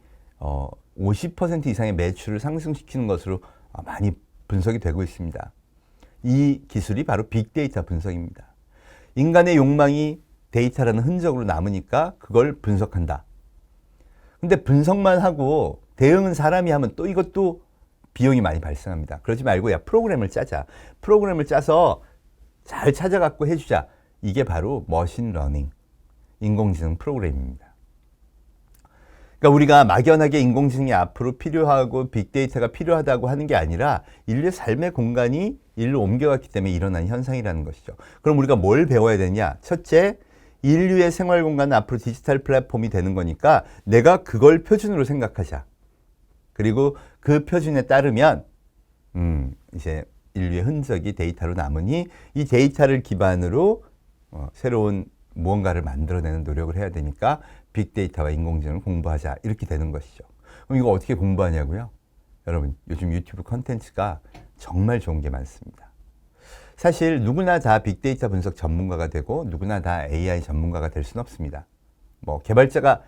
50% 이상의 매출을 상승시키는 것으로 많이 분석이 되고 있습니다. 이 기술이 바로 빅데이터 분석입니다. 인간의 욕망이 데이터라는 흔적으로 남으니까 그걸 분석한다. 근데 분석만 하고 대응은 사람이 하면 또 이것도 비용이 많이 발생합니다. 그러지 말고 프로그램을 짜자. 프로그램을 짜서 잘 찾아갖고 해주자. 이게 바로 머신러닝, 인공지능 프로그램입니다. 그러니까 우리가 막연하게 인공지능이 앞으로 필요하고 빅데이터가 필요하다고 하는 게 아니라 인류의 삶의 공간이 일로 옮겨갔기 때문에 일어난 현상이라는 것이죠. 그럼 우리가 뭘 배워야 되냐? 첫째, 인류의 생활 공간은 앞으로 디지털 플랫폼이 되는 거니까 내가 그걸 표준으로 생각하자. 그리고 그 표준에 따르면 이제 인류의 흔적이 데이터로 남으니 이 데이터를 기반으로 새로운 무언가를 만들어내는 노력을 해야 되니까 빅데이터와 인공지능을 공부하자 이렇게 되는 것이죠. 그럼 이거 어떻게 공부하냐고요? 여러분 요즘 유튜브 컨텐츠가 정말 좋은 게 많습니다. 사실 누구나 다 빅데이터 분석 전문가가 되고 누구나 다 AI 전문가가 될 수는 없습니다. 뭐 개발자가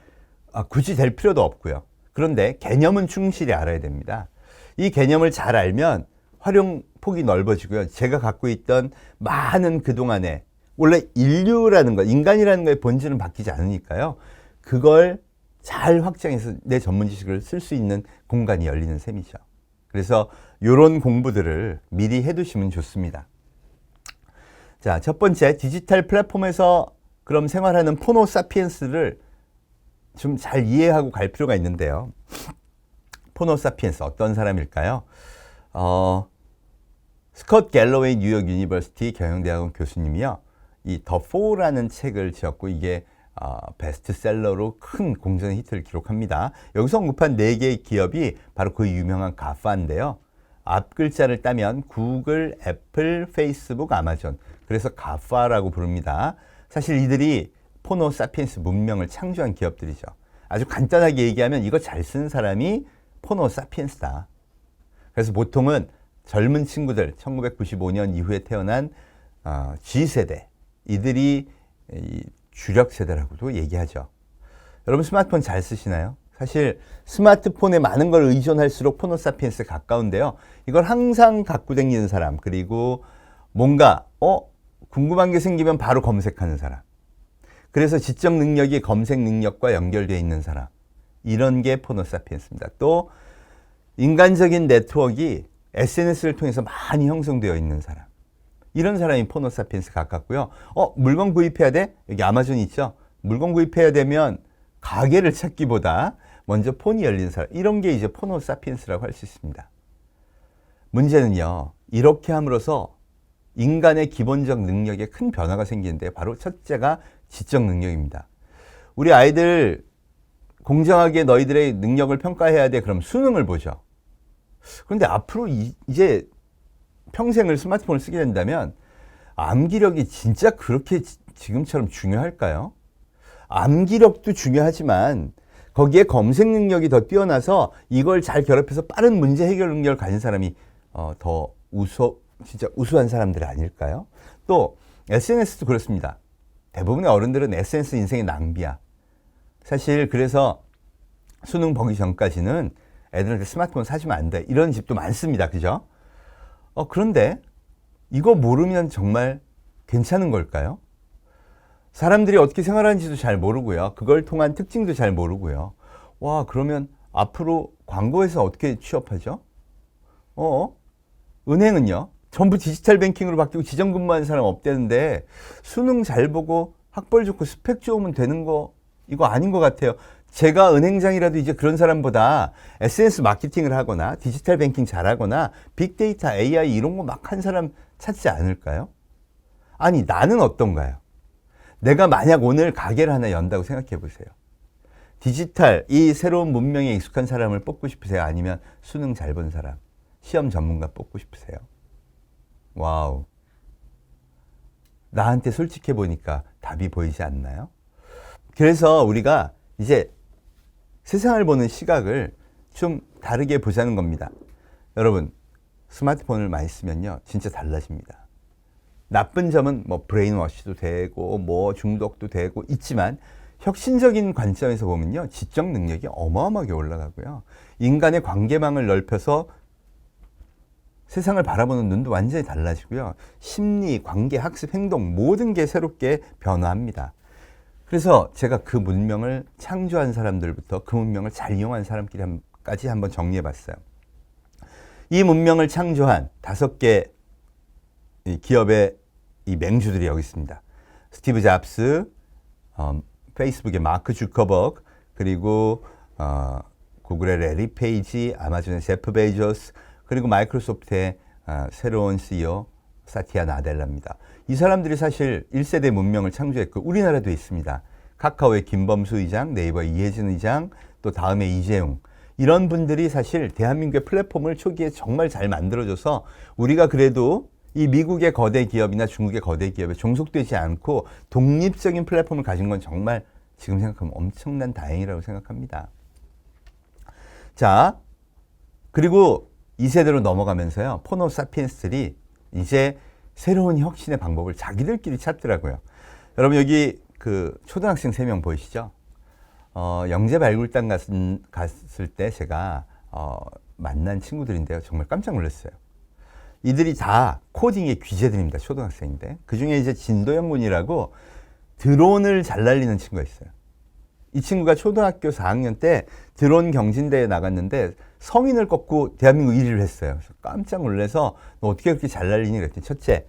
굳이 될 필요도 없고요. 그런데 개념은 충실히 알아야 됩니다. 이 개념을 잘 알면 활용 폭이 넓어지고요. 제가 갖고 있던 많은 그동안에 원래 인류라는 것, 인간이라는 거의 본질은 바뀌지 않으니까요. 그걸 잘 확장해서 내 전문 지식을 쓸 수 있는 공간이 열리는 셈이죠. 그래서 이런 공부들을 미리 해두시면 좋습니다. 자, 첫 번째, 디지털 플랫폼에서 그럼 생활하는 포노 사피엔스를 좀 잘 이해하고 갈 필요가 있는데요. 포노 사피엔스 어떤 사람일까요? 스콧 갤러웨이 뉴욕 유니버시티 경영대학원 교수님이요. 이 더 4라는 책을 지었고 이게 베스트셀러로 큰 공전의 히트를 기록합니다. 여기서 언급한 4개의 기업이 바로 그 유명한 가파인데요. 앞 글자를 따면 구글, 애플, 페이스북, 아마존. 그래서 가파라고 부릅니다. 사실 이들이 포노 사피엔스 문명을 창조한 기업들이죠. 아주 간단하게 얘기하면 이거 잘 쓰는 사람이 포노 사피엔스다. 그래서 보통은 젊은 친구들, 1995년 이후에 태어난 G세대, 이들이 주력 세대라고도 얘기하죠. 여러분 스마트폰 잘 쓰시나요? 사실 스마트폰에 많은 걸 의존할수록 포노 사피엔스에 가까운데요. 이걸 항상 갖고 다니는 사람, 그리고 뭔가 궁금한 게 생기면 바로 검색하는 사람. 그래서 지적 능력이 검색 능력과 연결되어 있는 사람. 이런 게 포노 사피엔스입니다. 또 인간적인 네트워크가 SNS를 통해서 많이 형성되어 있는 사람. 이런 사람이 포노 사피엔스 가깝고요. 물건 구입해야 돼? 여기 아마존 있죠? 물건 구입해야 되면 가게를 찾기보다 먼저 폰이 열리는 사람. 이런 게 이제 포노 사피엔스라고 할 수 있습니다. 문제는요. 이렇게 함으로써 인간의 기본적 능력에 큰 변화가 생기는데 바로 첫째가 지적 능력입니다. 우리 아이들 공정하게 너희들의 능력을 평가해야 돼. 그럼 수능을 보죠. 그런데 앞으로 이제 평생을 스마트폰을 쓰게 된다면 암기력이 진짜 그렇게 지금처럼 중요할까요? 암기력도 중요하지만 거기에 검색 능력이 더 뛰어나서 이걸 잘 결합해서 빠른 문제 해결 능력을 가진 사람이 더 진짜 우수한 사람들 아닐까요? 또 SNS도 그렇습니다. 대부분의 어른들은 SNS 인생의 낭비야. 사실 그래서 수능 보기 전까지는 애들한테 스마트폰 사주면 안 돼. 이런 집도 많습니다. 그죠? 그런데 이거 모르면 정말 괜찮은 걸까요? 사람들이 어떻게 생활하는지도 잘 모르고요. 그걸 통한 특징도 잘 모르고요. 와, 그러면 앞으로 광고에서 어떻게 취업하죠? 은행은요? 전부 디지털 뱅킹으로 바뀌고 지점 근무하는 사람 없대는데 수능 잘 보고 학벌 좋고 스펙 좋으면 되는 거 이거 아닌 것 같아요. 제가 은행장이라도 이제 그런 사람보다 SNS 마케팅을 하거나 디지털 뱅킹 잘하거나 빅데이터, AI 이런 거 막 한 사람 찾지 않을까요? 아니 나는 어떤가요? 내가 만약 오늘 가게를 하나 연다고 생각해 보세요. 디지털, 이 새로운 문명에 익숙한 사람을 뽑고 싶으세요? 아니면 수능 잘 본 사람, 시험 전문가 뽑고 싶으세요? 와우. 나한테 솔직해 보니까 답이 보이지 않나요? 그래서 우리가 이제 세상을 보는 시각을 좀 다르게 보자는 겁니다. 여러분, 스마트폰을 많이 쓰면요, 진짜 달라집니다. 나쁜 점은 뭐 브레인워시도 되고, 뭐 중독도 되고 있지만, 혁신적인 관점에서 보면요, 지적 능력이 어마어마하게 올라가고요. 인간의 관계망을 넓혀서 세상을 바라보는 눈도 완전히 달라지고요. 심리, 관계, 학습, 행동 모든 게 새롭게 변화합니다. 그래서 제가 그 문명을 창조한 사람들부터 그 문명을 잘 이용한 사람끼리까지 한번 정리해 봤어요. 이 문명을 창조한 5개 기업의 이 맹주들이 여기 있습니다. 스티브 잡스, 페이스북의 마크 주커버그, 그리고 구글의 레리 페이지, 아마존의 제프 베이조스, 그리고 마이크로소프트의 새로운 CEO 사티아 나델라입니다. 이 사람들이 사실 1세대 문명을 창조했고 우리나라도 있습니다. 카카오의 김범수 의장, 네이버의 이혜진 의장, 또 다음에 이재용 이런 분들이 사실 대한민국의 플랫폼을 초기에 정말 잘 만들어줘서 우리가 그래도 이 미국의 거대 기업이나 중국의 거대 기업에 종속되지 않고 독립적인 플랫폼을 가진 건 정말 지금 생각하면 엄청난 다행이라고 생각합니다. 자, 그리고 2세대로 넘어가면서요. 포노 사피엔스들이 이제 새로운 혁신의 방법을 자기들끼리 찾더라고요. 여러분 여기 그 초등학생 3명 보이시죠? 영재 발굴단 갔을 때 제가 만난 친구들인데요. 정말 깜짝 놀랐어요. 이들이 다 코딩의 귀재들입니다. 초등학생인데. 그중에 이제 진도영 군이라고 드론을 잘 날리는 친구가 있어요. 이 친구가 초등학교 4학년 때 드론 경진대회에 나갔는데 성인을 꺾고 대한민국 1위를 했어요. 그래서 깜짝 놀라서 너 어떻게 그렇게 잘 날리니 그랬더니 첫째,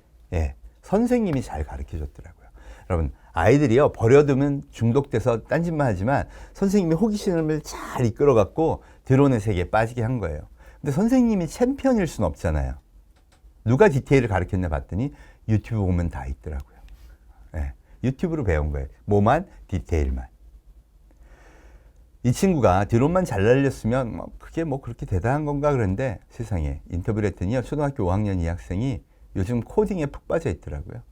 선생님이 잘 가르쳐 줬더라고요. 여러분 아이들이요 버려두면 중독돼서 딴짓만 하지만 선생님이 호기심을 잘 이끌어갖고 드론의 세계에 빠지게 한 거예요. 근데 선생님이 챔피언일 수는 없잖아요. 누가 디테일을 가르쳤나 봤더니 유튜브 보면 다 있더라고요. 유튜브로 배운 거예요. 뭐만? 디테일만. 이 친구가 드론만 잘 날렸으면 그게 뭐 그렇게 대단한 건가 그런데 세상에 인터뷰를 했더니요. 초등학교 5학년 이 학생이 요즘 코딩에 푹 빠져 있더라고요.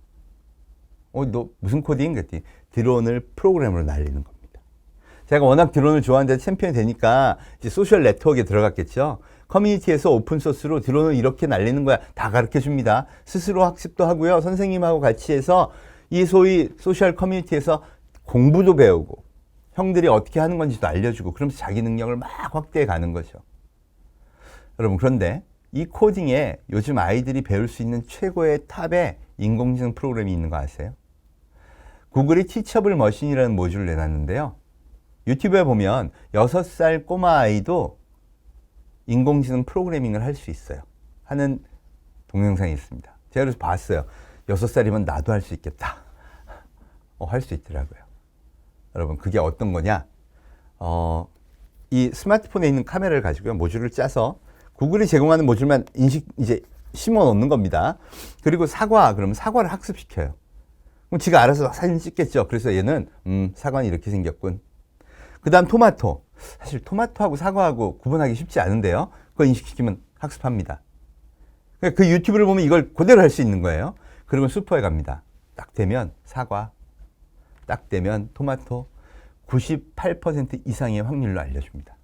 너 무슨 코딩? 그랬더니 드론을 프로그램으로 날리는 겁니다. 제가 워낙 드론을 좋아하는데 챔피언이 되니까 이제 소셜 네트워크에 들어갔겠죠. 커뮤니티에서 오픈소스로 드론을 이렇게 날리는 거야. 다 가르쳐 줍니다. 스스로 학습도 하고요. 선생님하고 같이 해서 이 소위 소셜 커뮤니티에서 공부도 배우고 형들이 어떻게 하는 건지도 알려주고 그러면서 자기 능력을 막 확대해 가는 거죠. 여러분 그런데 이 코딩에 요즘 아이들이 배울 수 있는 최고의 탑에 인공지능 프로그램이 있는 거 아세요? 구글이 티처블 머신이라는 모듈을 내놨는데요. 유튜브에 보면 6살 꼬마 아이도 인공지능 프로그래밍을 할 수 있어요. 하는 동영상이 있습니다. 제가 그래서 봤어요. 6살이면 나도 할 수 있겠다. 할 수 있더라고요. 여러분 그게 어떤 거냐? 이 스마트폰에 있는 카메라를 가지고요. 모듈을 짜서 구글이 제공하는 모듈만 이제 심어 놓는 겁니다. 그리고 그러면 사과를 학습시켜요. 그럼 지가 알아서 사진 찍겠죠. 그래서 얘는 사과는 이렇게 생겼군. 그 다음 토마토. 사실 토마토하고 사과하고 구분하기 쉽지 않은데요. 그거 인식시키면 학습합니다. 그 유튜브를 보면 이걸 그대로 할 수 있는 거예요. 그러면 슈퍼에 갑니다. 딱 되면 사과, 딱 되면 토마토 98% 이상의 확률로 알려줍니다.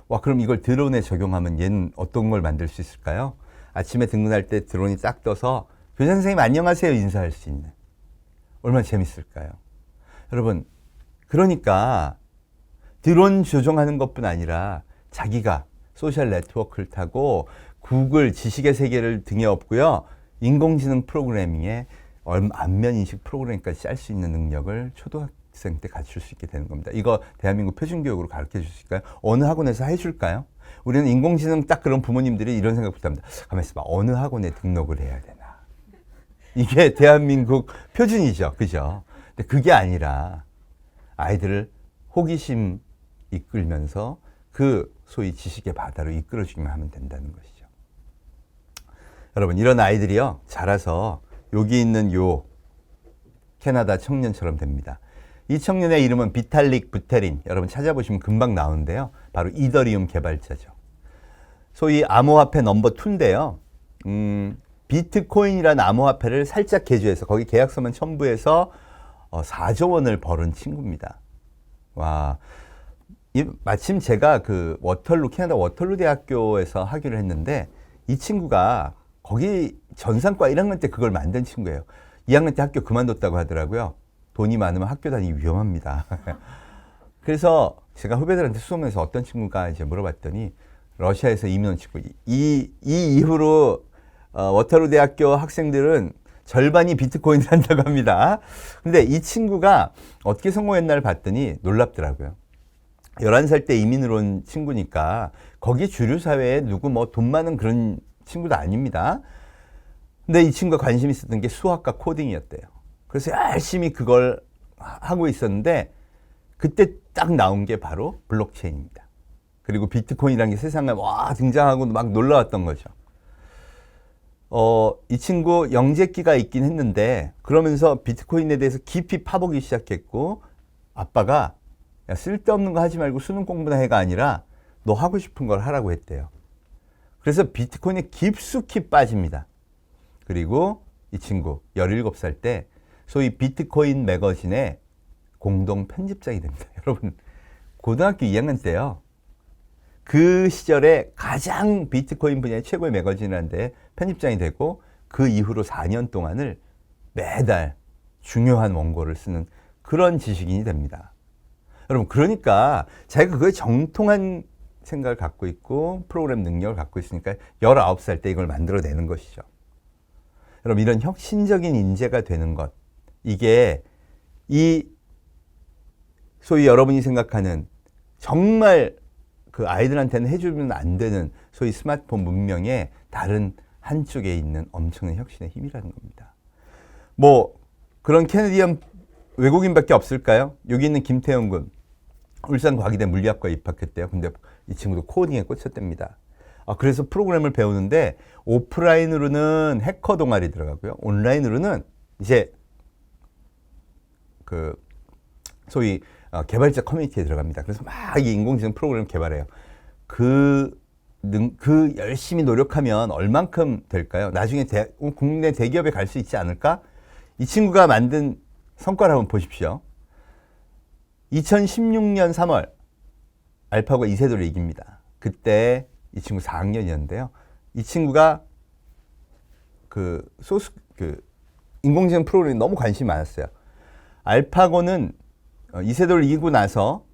와, 그럼 이걸 드론에 적용하면 얘는 어떤 걸 만들 수 있을까요? 아침에 등근할 때 드론이 딱 떠서 교장 선생님 안녕하세요 인사할 수 있는. 얼마나 재밌을까요? 여러분, 그러니까 드론 조종하는 것뿐 아니라 자기가 소셜 네트워크를 타고 구글 지식의 세계를 등에 업고요. 인공지능 프로그래밍에 안면인식 프로그램까지 짤 수 있는 능력을 초등학생 때 갖출 수 있게 되는 겁니다. 이거 대한민국 표준교육으로 가르쳐 줄 수 있을까요? 어느 학원에서 해줄까요? 우리는 인공지능 딱 그런 부모님들이 이런 생각부터 합니다. 가만히 있어봐. 어느 학원에 등록을 해야 되나? 이게 대한민국 표준이죠. 그죠? 근데 그게 아니라 아이들을 호기심 이끌면서 그 소위 지식의 바다로 이끌어주기만 하면 된다는 것이죠. 여러분, 이런 아이들이요, 자라서 여기 있는 요 캐나다 청년처럼 됩니다. 이 청년의 이름은 비탈릭 부테린. 여러분 찾아보시면 금방 나오는데요. 바로 이더리움 개발자죠. 소위 암호화폐 넘버 2인데요. 비트코인이라는 암호화폐를 살짝 개조해서 거기 계약서만 첨부해서 4조 원을 벌은 친구입니다. 와, 마침 제가 그 캐나다 워털루 대학교에서 학위를 했는데 이 친구가 거기 전산과 1학년 때 그걸 만든 친구예요. 2학년 때 학교 그만뒀다고 하더라고요. 돈이 많으면 학교 다니기 위험합니다. 그래서 제가 후배들한테 수업에서 어떤 친구가 이제 물어봤더니 러시아에서 이민 온 친구. 이 이후로 워터루 대학교 학생들은 절반이 비트코인을 한다고 합니다. 근데 이 친구가 어떻게 성공했나를 봤더니 놀랍더라고요. 11살 때 이민을 온 친구니까 거기 주류 사회에 누구 뭐 돈 많은 그런 친구도 아닙니다. 근데 이 친구가 관심 있었던 게 수학과 코딩이었대요. 그래서 열심히 그걸 하고 있었는데 그때 딱 나온 게 바로 블록체인입니다. 그리고 비트코인이라는 게 세상에 와 등장하고 막 놀라웠던 거죠. 이 친구 영재기가 있긴 했는데 그러면서 비트코인에 대해서 깊이 파보기 시작했고 아빠가 야, 쓸데없는 거 하지 말고 수능 공부나 해가 아니라 너 하고 싶은 걸 하라고 했대요. 그래서 비트코인에 깊숙이 빠집니다. 그리고 이 친구 17살 때 소위 비트코인 매거진의 공동 편집장이 됩니다. 여러분 고등학교 2학년 때요. 그 시절에 가장 비트코인 분야의 최고의 매거진이라는데 편집장이 되고 그 이후로 4년 동안을 매달 중요한 원고를 쓰는 그런 지식인이 됩니다. 여러분 그러니까 자기가 그거에 정통한 생각을 갖고 있고 프로그램 능력을 갖고 있으니까 19살 때 이걸 만들어내는 것이죠. 여러분 이런 혁신적인 인재가 되는 것 이게 이 소위 여러분이 생각하는 정말 그 아이들한테는 해주면 안 되는 소위 스마트폰 문명의 다른 한쪽에 있는 엄청난 혁신의 힘이라는 겁니다. 뭐 그런 캐네디언 외국인밖에 없을까요? 여기 있는 김태형 군 울산과기대 물리학과에 입학했대요. 근데 이 친구도 코딩에 꽂혔답니다. 그래서 프로그램을 배우는데 오프라인으로는 해커 동아리 들어가고요. 온라인으로는 이제 그 소위 개발자 커뮤니티에 들어갑니다. 그래서 막 이 인공지능 프로그램 개발해요. 그 열심히 노력하면 얼만큼 될까요? 나중에 국내 대기업에 갈 수 있지 않을까? 이 친구가 만든 성과를 한번 보십시오. 2016년 3월 알파고가 이세돌을 이깁니다. 그때 이 친구 4학년이었는데요. 이 친구가 인공지능 프로그램에 너무 관심이 많았어요. 알파고는 이세돌을 이기고 나서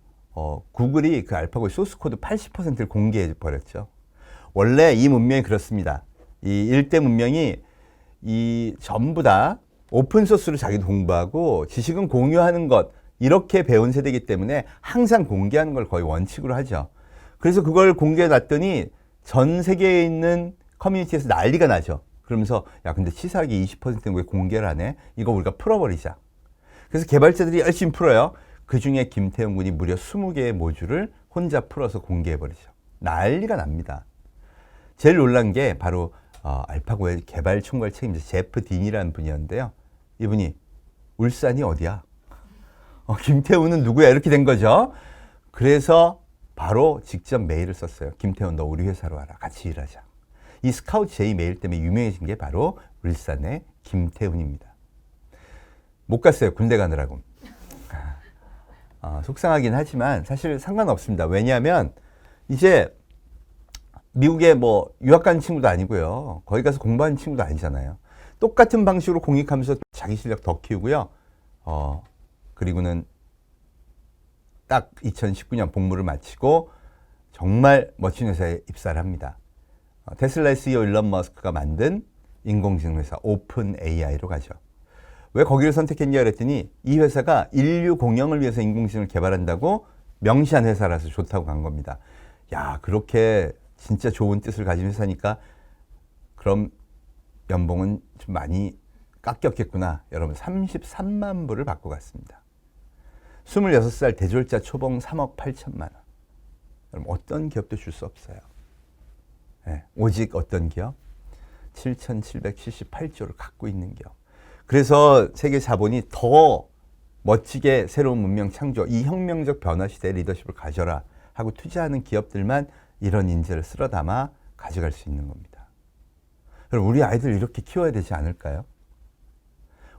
구글이 그 알파고의 소스 코드 80%를 공개해 버렸죠. 원래 이 문명이 그렇습니다. 이 일대 문명이 전부 다 오픈 소스로 자기도 공부하고 지식은 공유하는 것 이렇게 배운 세대이기 때문에 항상 공개하는 걸 거의 원칙으로 하죠. 그래서 그걸 공개해 놨더니 전 세계에 있는 커뮤니티에서 난리가 나죠. 그러면서 야 근데 치사하게 20%는 왜 공개를 안 해? 이거 우리가 풀어버리자. 그래서 개발자들이 열심히 풀어요. 그중에 김태형 군이 무려 20개의 모듈을 혼자 풀어서 공개해버리죠. 난리가 납니다. 제일 놀란 게 바로 알파고의 개발 총괄 책임자 제프 딘이라는 분이었는데요. 이분이 울산이 어디야? 김태훈은 누구야? 이렇게 된 거죠. 그래서 바로 직접 메일을 썼어요. 김태훈 너 우리 회사로 와라. 같이 일하자. 이 스카우트 제이 메일 때문에 유명해진 게 바로 울산의 김태훈입니다. 못 갔어요. 군대 가느라고. 속상하긴 하지만 사실 상관없습니다. 왜냐하면 이제 미국에 뭐 유학 간 친구도 아니고요. 거기 가서 공부하는 친구도 아니잖아요. 똑같은 방식으로 공익하면서 자기 실력 더 키우고요. 그리고는 딱 2019년 복무를 마치고 정말 멋진 회사에 입사를 합니다. 테슬라의 CEO 일론 머스크가 만든 인공지능 회사 오픈 AI로 가죠. 왜 거기를 선택했냐 그랬더니 이 회사가 인류 공영을 위해서 인공지능을 개발한다고 명시한 회사라서 좋다고 간 겁니다. 야, 그렇게 진짜 좋은 뜻을 가진 회사니까 그럼 연봉은 좀 많이 깎였겠구나. 여러분 33만 불을 받고 갔습니다. 26살 대졸자 초봉 3억 8천만 원. 여러분 어떤 기업도 줄 수 없어요. 네, 오직 어떤 기업? 7,778조를 갖고 있는 기업. 그래서 세계 자본이 더 멋지게 새로운 문명 창조, 이 혁명적 변화 시대의 리더십을 가져라 하고 투자하는 기업들만 이런 인재를 쓸어 담아 가져갈 수 있는 겁니다. 여러분 우리 아이들 이렇게 키워야 되지 않을까요?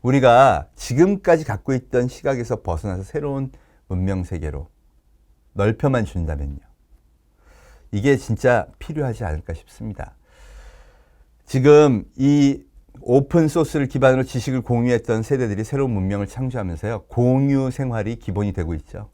우리가 지금까지 갖고 있던 시각에서 벗어나서 새로운 문명 세계로 넓혀만 준다면요. 이게 진짜 필요하지 않을까 싶습니다. 지금 이 오픈 소스를 기반으로 지식을 공유했던 세대들이 새로운 문명을 창조하면서요. 공유 생활이 기본이 되고 있죠.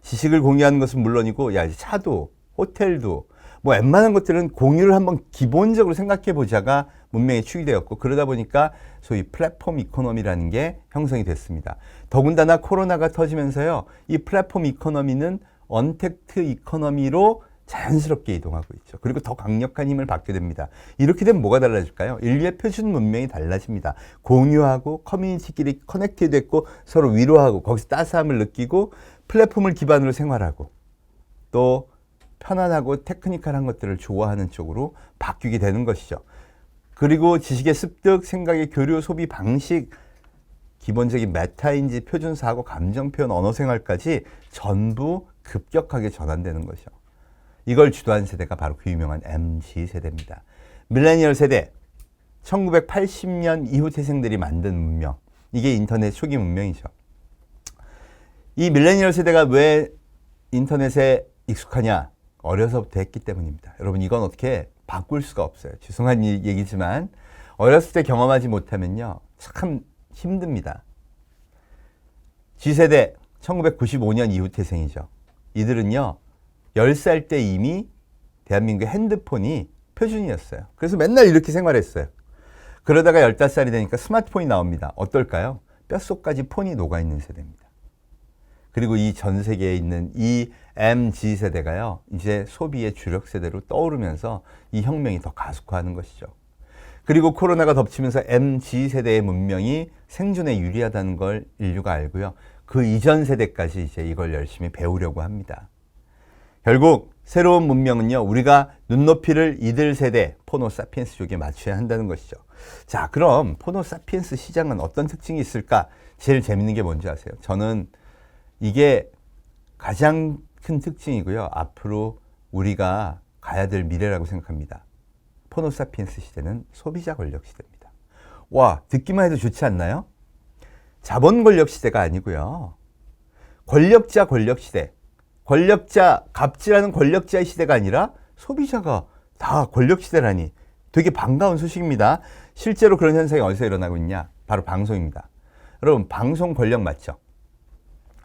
지식을 공유하는 것은 물론이고 야, 차도 호텔도 뭐 웬만한 것들은 공유를 한번 기본적으로 생각해 보자가 문명의 축이 되었고 그러다 보니까 소위 플랫폼 이코노미라는 게 형성이 됐습니다. 더군다나 코로나가 터지면서요. 이 플랫폼 이코노미는 언택트 이코노미로 자연스럽게 이동하고 있죠. 그리고 더 강력한 힘을 받게 됩니다. 이렇게 되면 뭐가 달라질까요? 인류의 표준 문명이 달라집니다. 공유하고 커뮤니티끼리 커넥트 됐고 서로 위로하고 거기서 따스함을 느끼고 플랫폼을 기반으로 생활하고 또 편안하고 테크니컬한 것들을 좋아하는 쪽으로 바뀌게 되는 것이죠. 그리고 지식의 습득, 생각의 교류, 소비 방식, 기본적인 메타인지, 표준 사고, 감정 표현, 언어 생활까지 전부 급격하게 전환되는 거죠. 이걸 주도한 세대가 바로 그 유명한 MZ 세대입니다. 밀레니얼 세대, 1980년 이후 태생들이 만든 문명. 이게 인터넷 초기 문명이죠. 이 밀레니얼 세대가 왜 인터넷에 익숙하냐? 어려서부터 했기 때문입니다. 여러분, 이건 어떻게 바꿀 수가 없어요. 죄송한 얘기지만 어렸을 때 경험하지 못하면요, 참 힘듭니다. G세대, 1995년 이후 태생이죠. 이들은요, 10살 때 이미 대한민국의 핸드폰이 표준이었어요. 그래서 맨날 이렇게 생활했어요. 그러다가 15살이 되니까 스마트폰이 나옵니다. 어떨까요? 뼛속까지 폰이 녹아있는 세대입니다. 그리고 이 전 세계에 있는 이 MZ 세대가요, 이제 소비의 주력 세대로 떠오르면서 이 혁명이 더 가속화하는 것이죠. 그리고 코로나가 덮치면서 MZ 세대의 문명이 생존에 유리하다는 걸 인류가 알고요. 그 이전 세대까지 이제 이걸 열심히 배우려고 합니다. 결국 새로운 문명은요, 우리가 눈높이를 이들 세대 포노사피엔스 쪽에 맞춰야 한다는 것이죠. 자, 그럼 포노사피엔스 시장은 어떤 특징이 있을까? 제일 재밌는 게 뭔지 아세요? 저는 이게 가장 큰 특징이고요. 앞으로 우리가 가야 될 미래라고 생각합니다. 포노사피엔스 시대는 소비자 권력 시대입니다. 와, 듣기만 해도 좋지 않나요? 자본 권력 시대가 아니고요. 권력자 권력 시대. 권력자, 갑질하는 권력자의 시대가 아니라 소비자가 다 권력 시대라니 되게 반가운 소식입니다. 실제로 그런 현상이 어디서 일어나고 있냐? 바로 방송입니다. 여러분, 방송 권력 맞죠?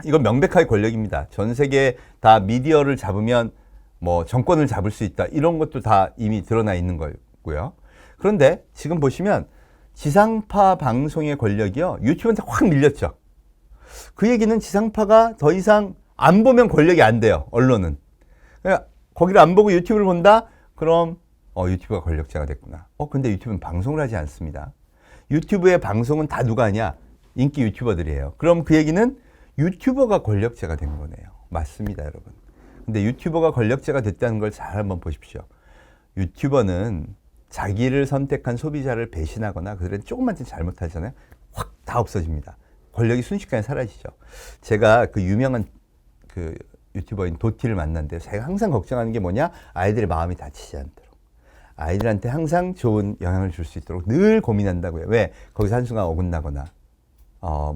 이건 명백하게 권력입니다. 전 세계 다 미디어를 잡으면 뭐 정권을 잡을 수 있다. 이런 것도 다 이미 드러나 있는 거고요. 그런데 지금 보시면 지상파 방송의 권력이요, 유튜브한테 확 밀렸죠. 그 얘기는 지상파가 더 이상 안 보면 권력이 안 돼요. 언론은. 그러니까 거기를 안 보고 유튜브를 본다? 그럼 유튜브가 권력자가 됐구나. 근데 유튜브는 방송을 하지 않습니다. 유튜브의 방송은 다 누가 하냐? 인기 유튜버들이에요. 그럼 그 얘기는 유튜버가 권력자가 된 거네요. 맞습니다, 여러분. 근데 유튜버가 권력자가 됐다는 걸 잘 한번 보십시오. 유튜버는 자기를 선택한 소비자를 배신하거나 그들은 조금만 잘못하잖아요. 확 다 없어집니다. 권력이 순식간에 사라지죠. 제가 그 유명한 그 유튜버인 도티를 만났는데 제가 항상 걱정하는 게 뭐냐? 아이들의 마음이 다치지 않도록. 아이들한테 항상 좋은 영향을 줄 수 있도록 늘 고민한다고요. 왜? 거기서 한순간 어긋나거나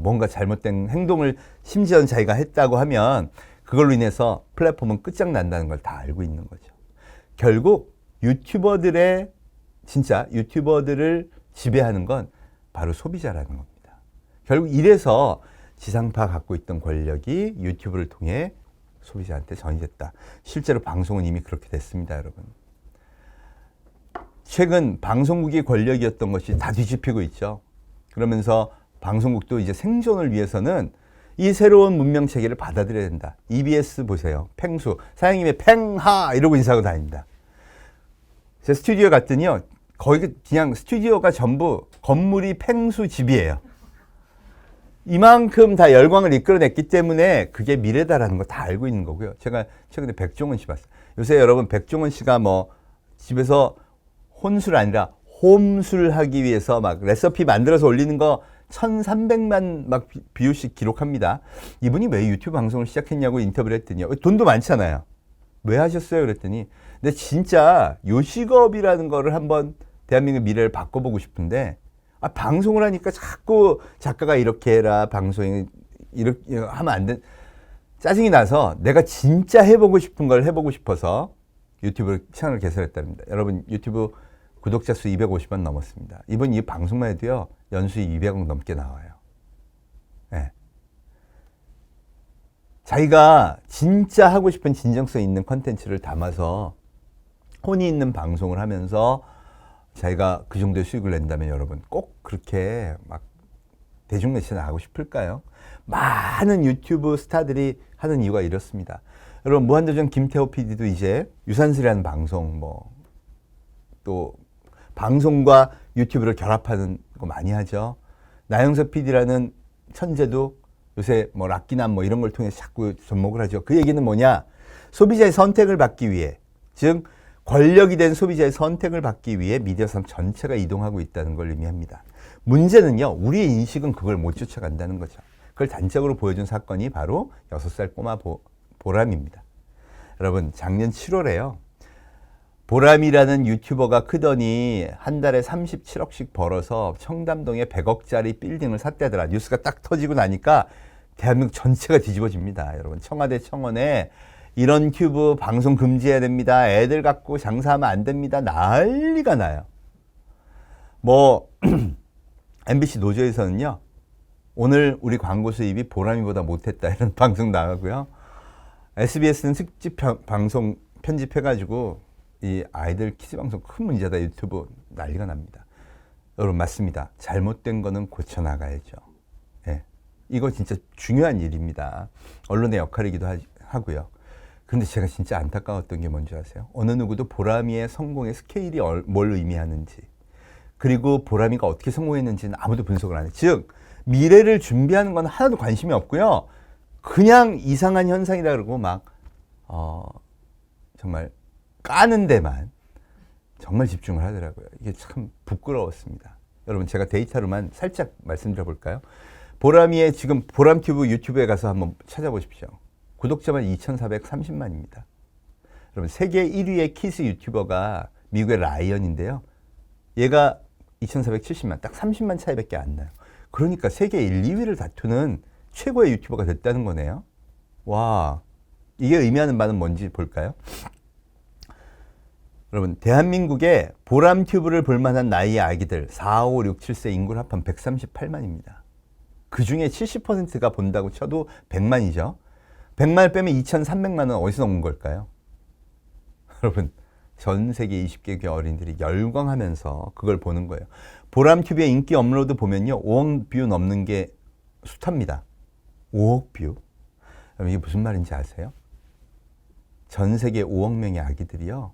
뭔가 잘못된 행동을 심지어 자기가 했다고 하면 그걸로 인해서 플랫폼은 끝장난다는 걸 다 알고 있는 거죠. 결국 진짜 유튜버들을 지배하는 건 바로 소비자라는 겁니다. 결국 이래서 지상파 갖고 있던 권력이 유튜브를 통해 소비자한테 전이됐다. 실제로 방송은 이미 그렇게 됐습니다, 여러분. 최근 방송국의 권력이었던 것이 다 뒤집히고 있죠. 그러면서 방송국도 이제 생존을 위해서는 이 새로운 문명 체계를 받아들여야 된다. EBS 보세요. 팽수. 사장님의 팽하 이러고 인사하고 다닙니다. 제 스튜디오 갔더니요, 거기 그냥 스튜디오가 전부 건물이 팽수 집이에요. 이만큼 다 열광을 이끌어냈기 때문에 그게 미래다라는 거 다 알고 있는 거고요. 제가 최근에 백종원 씨 봤어요. 요새 여러분 백종원 씨가 뭐 집에서 혼술 아니라 홈술 하기 위해서 막 레시피 만들어서 올리는 거 1,300만 막 뷰씩 기록합니다. 이분이 왜 유튜브 방송을 시작했냐고 인터뷰를 했더니 돈도 많잖아요. 왜 하셨어요? 그랬더니 근데 진짜 요식업이라는 거를 한번 대한민국 미래를 바꿔보고 싶은데 방송을 하니까 자꾸 작가가 이렇게 해라, 방송이 이렇게 하면 안 돼. 짜증이 나서 내가 진짜 해보고 싶은 걸 해보고 싶어서 유튜브 채널을 개설했답니다. 여러분 유튜브 구독자 수 250만 넘었습니다. 이번 이 방송만 해도요, 연수익 200억 넘게 나와요. 네. 자기가 진짜 하고 싶은 진정성 있는 컨텐츠를 담아서 혼이 있는 방송을 하면서 자기가 그 정도의 수익을 낸다면 여러분 꼭 그렇게 막 대중매체 나가고 싶을까요? 많은 유튜브 스타들이 하는 이유가 이렇습니다. 여러분 무한도전 김태호 PD도 이제 유산슬이라는 방송 또 방송과 유튜브를 결합하는 거 많이 하죠. 나영석 PD라는 천재도 요새 락기남 이런 걸 통해서 자꾸 접목을 하죠. 그 얘기는 뭐냐? 소비자의 선택을 받기 위해, 즉 권력이 된 소비자의 선택을 받기 위해 미디어상 전체가 이동하고 있다는 걸 의미합니다. 문제는요, 우리의 인식은 그걸 못 쫓아간다는 거죠. 그걸 단적으로 보여준 사건이 바로 6살 꼬마 보람입니다. 여러분, 작년 7월에요. 보람이라는 유튜버가 크더니 한 달에 37억씩 벌어서 청담동에 100억짜리 빌딩을 샀다더라. 뉴스가 딱 터지고 나니까 대한민국 전체가 뒤집어집니다. 여러분, 청와대 청원에 이런 튜브 방송 금지해야 됩니다. 애들 갖고 장사하면 안 됩니다. 난리가 나요. 뭐 MBC 노조에서는요, 오늘 우리 광고 수입이 보람이보다 못했다 이런 방송 나가고요. SBS는 특집 방송 편집해가지고 이 아이들 키즈 방송 큰 문제다 유튜브 난리가 납니다. 여러분, 맞습니다. 잘못된 거는 고쳐나가야죠. 예. 이거 진짜 중요한 일입니다. 언론의 역할이기도 하고요. 근데 제가 진짜 안타까웠던 게 뭔지 아세요? 어느 누구도 보람이의 성공의 스케일이 뭘 의미하는지, 그리고 보람이가 어떻게 성공했는지는 아무도 분석을 안 해요. 즉, 미래를 준비하는 건 하나도 관심이 없고요. 그냥 이상한 현상이다 그러고 막 정말 까는 데만 정말 집중을 하더라고요. 이게 참 부끄러웠습니다. 여러분, 제가 데이터로만 살짝 말씀드려 볼까요? 보람이의 지금 보람튜브 유튜브에 가서 한번 찾아보십시오. 구독자만 2,430만입니다. 여러분, 세계 1위의 키스 유튜버가 미국의 라이언인데요. 얘가 2,470만, 딱 30만 차이밖에 안 나요. 그러니까 세계 1, 2위를 다투는 최고의 유튜버가 됐다는 거네요. 와, 이게 의미하는 바는 뭔지 볼까요? 여러분, 대한민국에 보람튜브를 볼만한 나이의 아기들 4, 5, 6, 7세 인구를 합하면 138만입니다. 그 중에 70%가 본다고 쳐도 100만이죠. 100만을 빼면 2,300만은 어디서 온 걸까요? 여러분, 전 세계 20개국의 어린이들이 열광하면서 그걸 보는 거예요. 보람튜브의 인기 업로드 보면요, 5억 뷰 넘는 게 숱합니다. 5억 뷰? 여러분, 이게 무슨 말인지 아세요? 전 세계 5억 명의 아기들이요,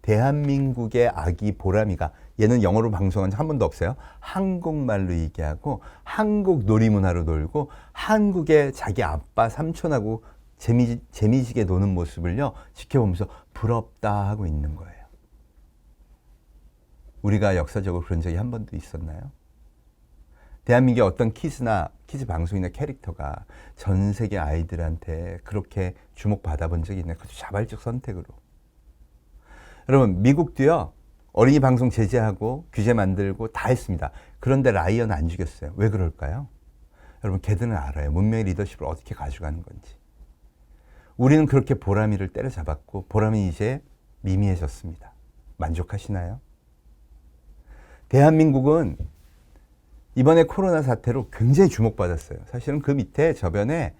대한민국의 아기 보람이가, 얘는 영어로 방송한 적 한 번도 없어요. 한국말로 얘기하고 한국 놀이문화로 놀고 한국의 자기 아빠 삼촌하고 재미지게 노는 모습을요 지켜보면서 부럽다 하고 있는 거예요. 우리가 역사적으로 그런 적이 한 번도 있었나요? 대한민국의 어떤 키즈 방송이나 캐릭터가 전 세계 아이들한테 그렇게 주목받아 본 적이 있나요? 그것도 자발적 선택으로. 여러분, 미국도요, 어린이 방송 제재하고 규제 만들고 다 했습니다. 그런데 라이언 안 죽였어요. 왜 그럴까요? 여러분, 걔들은 알아요. 문명의 리더십을 어떻게 가져가는 건지. 우리는 그렇게 보람이를 때려잡았고 보람이 이제 미미해졌습니다. 만족하시나요? 대한민국은 이번에 코로나 사태로 굉장히 주목받았어요. 사실은 그 밑에 저변에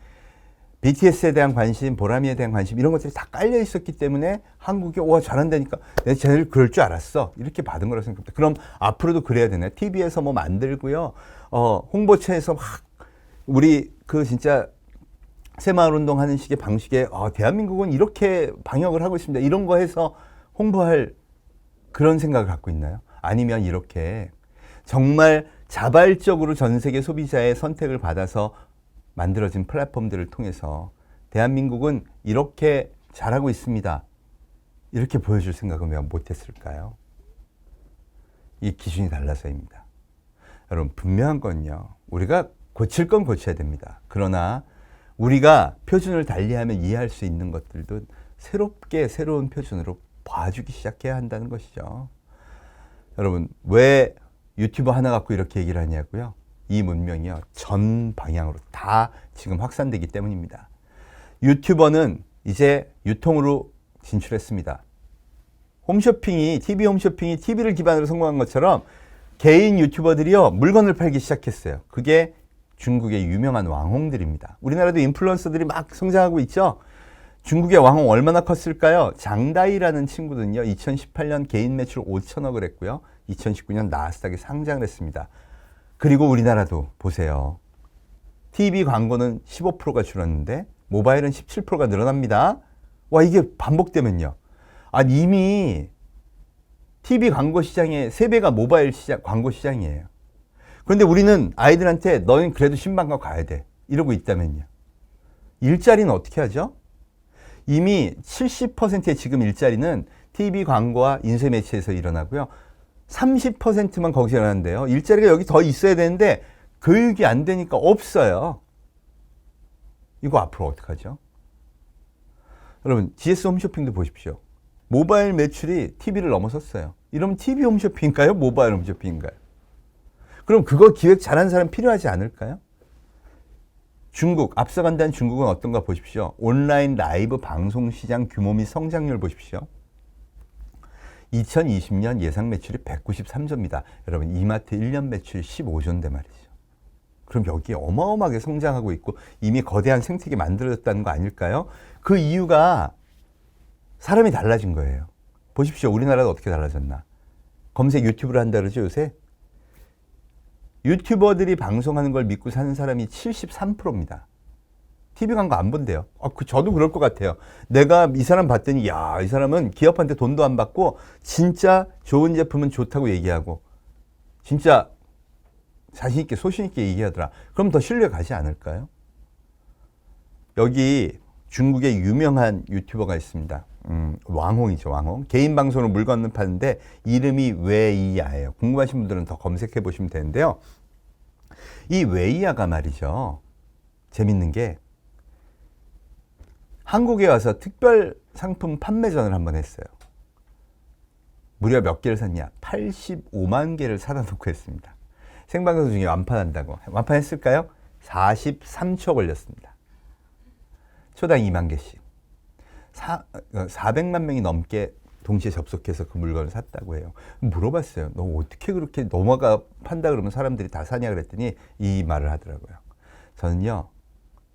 BTS에 대한 관심, 보람이에 대한 관심, 이런 것들이 다 깔려 있었기 때문에 한국이 와 잘한다니까 내가 쟤네들 그럴 줄 알았어, 이렇게 받은 거라고 생각합니다. 그럼 앞으로도 그래야 되나요? TV에서 뭐 만들고요, 홍보처에서 막 우리 그 진짜 새마을운동 하는 식의 방식에 대한민국은 이렇게 방역을 하고 있습니다, 이런 거 해서 홍보할 그런 생각을 갖고 있나요? 아니면 이렇게 정말 자발적으로 전 세계 소비자의 선택을 받아서 만들어진 플랫폼들을 통해서 대한민국은 이렇게 잘하고 있습니다, 이렇게 보여줄 생각은 왜 못했을까요? 이 기준이 달라서입니다. 여러분, 분명한 건요, 우리가 고칠 건 고쳐야 됩니다. 그러나 우리가 표준을 달리하면 이해할 수 있는 것들도 새롭게 새로운 표준으로 봐주기 시작해야 한다는 것이죠. 여러분, 왜 유튜버 하나 갖고 이렇게 얘기를 하냐고요? 이 문명이요, 전 방향으로 다 지금 확산되기 때문입니다. 유튜버는 이제 유통으로 진출했습니다. TV 홈쇼핑이 TV를 기반으로 성공한 것처럼 개인 유튜버들이요, 물건을 팔기 시작했어요. 그게 중국의 유명한 왕홍들입니다. 우리나라도 인플루언서들이 막 성장하고 있죠. 중국의 왕홍 얼마나 컸을까요? 장다이라는 친구는요, 2018년 개인 매출 5천억을 했고요, 2019년 나스닥에 상장을 했습니다. 그리고 우리나라도 보세요. TV 광고는 15%가 줄었는데 모바일은 17%가 늘어납니다. 와, 이게 반복되면요, 이미 TV 광고 시장의 3배가 모바일 광고 시장이에요. 그런데 우리는 아이들한테 너는 그래도 신방과 가야 돼, 이러고 있다면요, 일자리는 어떻게 하죠? 이미 70%의 지금 일자리는 TV 광고와 인쇄 매체에서 일어나고요. 30%만 거기서 일어나는데요. 일자리가 여기 더 있어야 되는데 교육이 안 되니까 없어요. 이거 앞으로 어떡하죠? 여러분, GS 홈쇼핑도 보십시오. 모바일 매출이 TV를 넘어섰어요. 이러면 TV 홈쇼핑인가요? 모바일 홈쇼핑인가요? 그럼 그거 기획 잘하는 사람 필요하지 않을까요? 중국, 앞서간다는 중국은 어떤가 보십시오. 온라인 라이브 방송 시장 규모 및 성장률 보십시오. 2020년 예상 매출이 193조입니다. 여러분, 이마트 1년 매출 15조인데 말이죠. 그럼 여기 어마어마하게 성장하고 있고 이미 거대한 생태계 만들어졌다는 거 아닐까요? 그 이유가 사람이 달라진 거예요. 보십시오. 우리나라가 어떻게 달라졌나. 검색 유튜브를 한다 그러죠, 요새? 유튜버들이 방송하는 걸 믿고 사는 사람이 73%입니다. TV 광고 안 본대요. 저도 그럴 것 같아요. 내가 이 사람 봤더니, 야, 이 사람은 기업한테 돈도 안 받고, 진짜 좋은 제품은 좋다고 얘기하고, 진짜 자신있게, 소신있게 얘기하더라. 그럼 더 신뢰 가지 않을까요? 여기 중국의 유명한 유튜버가 있습니다. 왕홍이죠, 왕홍. 개인 방송으로 물건을 파는데, 이름이 웨이야예요. 궁금하신 분들은 더 검색해 보시면 되는데요. 이 웨이야가 말이죠. 재밌는 게, 한국에 와서 특별 상품 판매전을 한번 했어요. 무려 몇 개를 샀냐? 85만 개를 사다 놓고 했습니다. 생방송 중에 완판한다고. 완판했을까요? 43초 걸렸습니다. 초당 2만 개씩. 400만 명이 넘게 동시에 접속해서 그 물건을 샀다고 해요. 물어봤어요. 너 어떻게 그렇게 넘어가 판다 그러면 사람들이 다 사냐 그랬더니 이 말을 하더라고요. 저는요,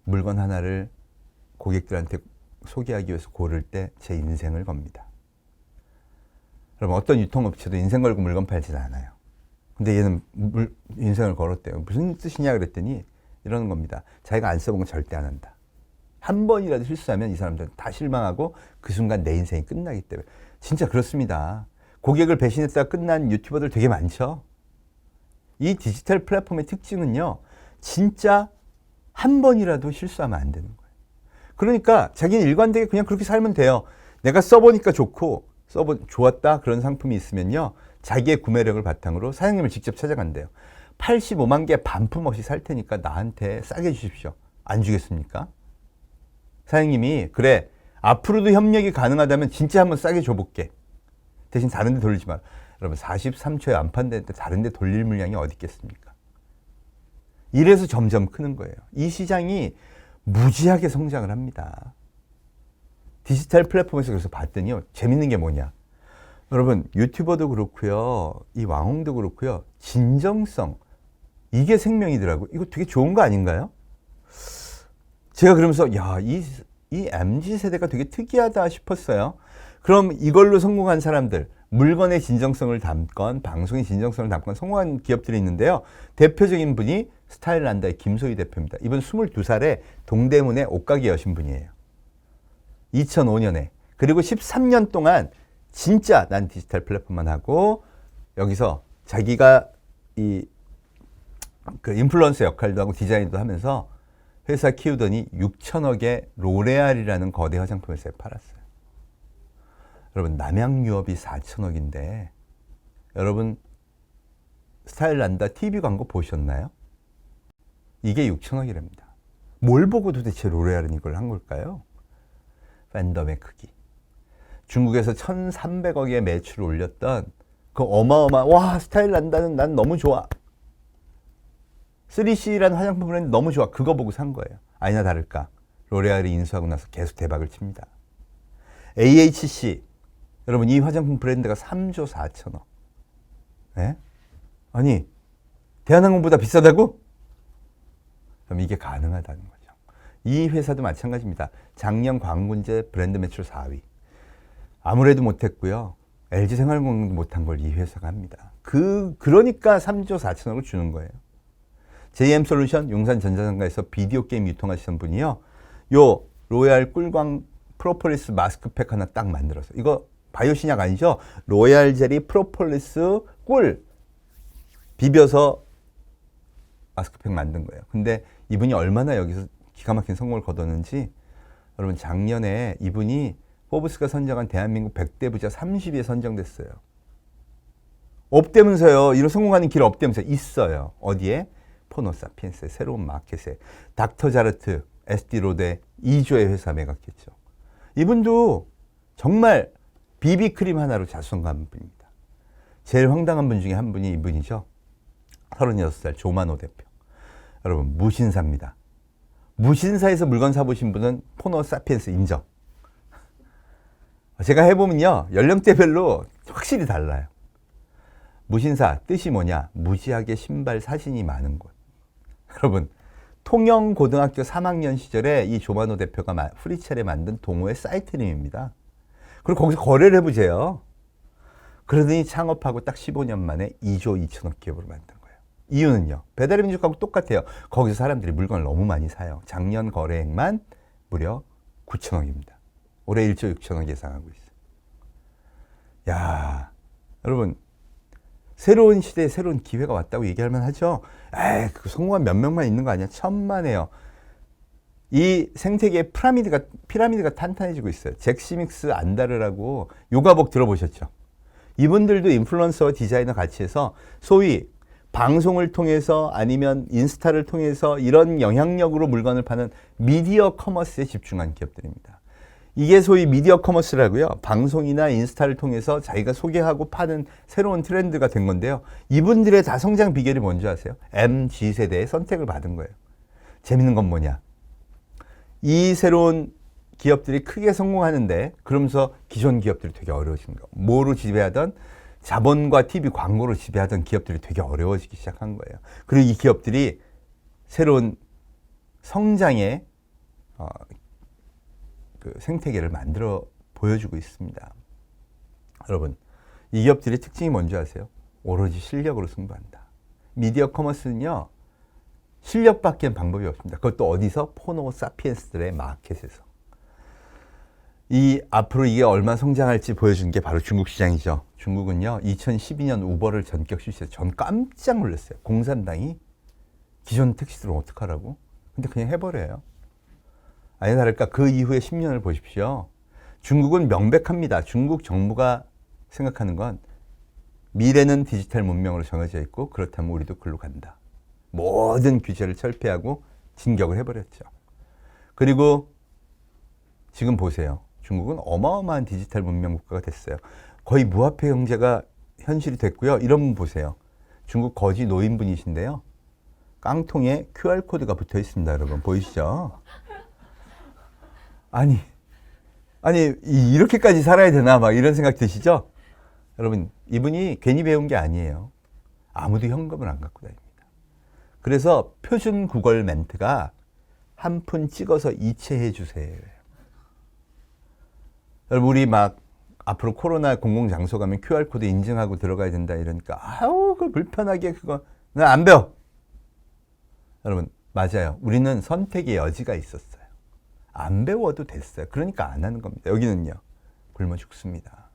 물건 하나를 고객들한테 소개하기 위해서 고를 때 제 인생을 겁니다. 그럼 어떤 유통업체도 인생 걸고 물건 팔지는 않아요. 근데 얘는 인생을 걸었대요. 무슨 뜻이냐 그랬더니 이러는 겁니다. 자기가 안 써본 건 절대 안 한다. 한 번이라도 실수하면 이 사람들은 다 실망하고 그 순간 내 인생이 끝나기 때문에. 진짜 그렇습니다. 고객을 배신했다가 끝난 유튜버들 되게 많죠. 이 디지털 플랫폼의 특징은요, 진짜 한 번이라도 실수하면 안 되는 거예요. 그러니까 자기는 일관되게 그냥 그렇게 살면 돼요. 내가 써보니까 좋고 좋았다 그런 상품이 있으면요, 자기의 구매력을 바탕으로 사장님을 직접 찾아간대요. 85만 개 반품 없이 살 테니까 나한테 싸게 주십시오. 안 주겠습니까? 사장님이 그래, 앞으로도 협력이 가능하다면 진짜 한번 싸게 줘볼게. 대신 다른 데 돌리지 마라. 여러분, 43초에 안 판다는데 다른 데 돌릴 물량이 어디 있겠습니까? 이래서 점점 크는 거예요. 이 시장이 무지하게 성장을 합니다. 디지털 플랫폼에서 그래서 봤더니요, 재밌는 게 뭐냐. 여러분, 유튜버도 그렇고요, 이 왕홍도 그렇고요, 진정성, 이게 생명이더라고요. 이거 되게 좋은 거 아닌가요? 제가 그러면서 야, 이 MZ세대가 되게 특이하다 싶었어요. 그럼 이걸로 성공한 사람들, 물건의 진정성을 담건, 방송의 진정성을 담건 성공한 기업들이 있는데요. 대표적인 분이 스타일란다의 김소희 대표입니다. 이분 22살에 동대문의 옷가게 여신 분이에요. 2005년에. 그리고 13년 동안 진짜 난 디지털 플랫폼만 하고 여기서 자기가 그 인플루언서 역할도 하고 디자인도 하면서 회사 키우더니 6천억의 로레알이라는 거대 화장품 회사에 팔았어요. 여러분, 남양유업이 4천억인데 여러분, 스타일란다 TV 광고 보셨나요? 이게 6천억이랍니다. 뭘 보고 도대체 로레알은 이걸 한 걸까요? 팬덤의 크기. 중국에서 1,300억의 매출을 올렸던 그 와, 스타일란다는 난 너무 좋아. 3CE라는 화장품 브랜드 너무 좋아. 그거 보고 산 거예요. 아니나 다를까. 로레알이 인수하고 나서 계속 대박을 칩니다. AHC. 여러분, 이 화장품 브랜드가 3조 4천억. 네? 아니, 대한항공보다 비싸다고? 그럼 이게 가능하다는 거죠. 이 회사도 마찬가지입니다. 작년 광군제 브랜드 매출 4위. 아무래도 못했고요. LG생활공도 못한 걸 이 회사가 합니다. 그러니까 3조 4천억을 주는 거예요. JM솔루션 용산전자상가에서 비디오 게임 유통하시는 분이요. 요 로얄 꿀광 프로폴리스 마스크팩 하나 딱 만들어서, 이거 바이오 신약 아니죠? 로얄 젤리 프로폴리스 꿀 비벼서 마스크팩 만든 거예요. 근데 이분이 얼마나 여기서 기가 막힌 성공을 거뒀는지, 여러분, 작년에 이분이 포브스가 선정한 대한민국 100대 부자 30위에 선정됐어요. 없대면서요. 이런 성공하는 길 없대면서 있어요. 어디에? 포노사피엔스의 새로운 마켓에 닥터 자르트, 에스티로데 2조의 회사 매각했죠. 이분도 정말 비비크림 하나로 자수성가한 분입니다. 제일 황당한 분 중에 한 분이 이분이죠. 36살 조만호 대표. 여러분 무신사입니다. 무신사에서 물건 사보신 분은 포노사피엔스 인정. 제가 해보면요. 연령대별로 확실히 달라요. 무신사 뜻이 뭐냐? 무지하게 신발 사진이 많은 곳. 여러분 통영고등학교 3학년 시절에 이 조만호 대표가 프리첼에 만든 동호회 사이트 이름입니다. 그리고 거기서 거래를 해보세요. 그러더니 창업하고 딱 15년 만에 2조 2천억 기업으로 만든 거예요. 이유는요. 배달의 민족하고 똑같아요. 거기서 사람들이 물건을 너무 많이 사요. 작년 거래액만 무려 9천억입니다. 올해 1조 6천억 예상하고 있어요. 야, 여러분 새로운 시대에 새로운 기회가 왔다고 얘기할 만하죠. 에이, 그 성공한 몇 명만 있는 거 아니야? 천만에요. 이 생태계의 피라미드가 탄탄해지고 있어요. 잭시믹스 안다르라고 요가복 들어보셨죠? 이분들도 인플루언서와 디자이너 같이 해서 소위 방송을 통해서 아니면 인스타를 통해서 이런 영향력으로 물건을 파는 미디어 커머스에 집중한 기업들입니다. 이게 소위 미디어 커머스라고요. 방송이나 인스타를 통해서 자기가 소개하고 파는 새로운 트렌드가 된 건데요. 이분들의 다 성장 비결이 뭔지 아세요? MZ세대의 선택을 받은 거예요. 재밌는 건 뭐냐? 이 새로운 기업들이 크게 성공하는데 그러면서 기존 기업들이 되게 어려워지는 거예요. 뭐로 지배하던 자본과 TV 광고로 지배하던 기업들이 되게 어려워지기 시작한 거예요. 그리고 이 기업들이 새로운 성장의 그 생태계를 만들어 보여주고 있습니다. 여러분, 이 기업들의 특징이 뭔지 아세요? 오로지 실력으로 승부한다. 미디어 커머스는요, 실력밖에 방법이 없습니다. 그것도 어디서? 포노사피엔스들의 마켓에서. 앞으로 이게 얼마나 성장할지 보여주는 게 바로 중국 시장이죠. 중국은요, 2012년 우버를 전격 출시해서 전 깜짝 놀랐어요. 공산당이 기존 택시들은 어떡하라고? 근데 그냥 해버려요. 아니 다를까 그 이후에 10년을 보십시오. 중국은 명백합니다. 중국 정부가 생각하는 건 미래는 디지털 문명으로 정해져 있고 그렇다면 우리도 글로 간다. 모든 규제를 철폐하고 진격을 해버렸죠. 그리고 지금 보세요. 중국은 어마어마한 디지털 문명 국가가 됐어요. 거의 무화폐 경제가 현실이 됐고요. 이런 분 보세요. 중국 거지 노인분이신데요. 깡통에 QR코드가 붙어 있습니다. 여러분 보이시죠? 아니 이렇게까지 살아야 되나 막 이런 생각 드시죠? 여러분 이분이 괜히 배운 게 아니에요. 아무도 현금을 안 갖고 다닙니다. 그래서 표준 구걸 멘트가 한 푼 찍어서 이체해 주세요. 여러분 우리 막 앞으로 코로나 공공장소 가면 QR코드 인증하고 들어가야 된다 이러니까 아우 그 불편하게 그거 나 안 배워. 여러분 맞아요. 우리는 선택의 여지가 있었어요. 안 배워도 됐어요. 그러니까 안 하는 겁니다. 여기는요. 굶어 죽습니다.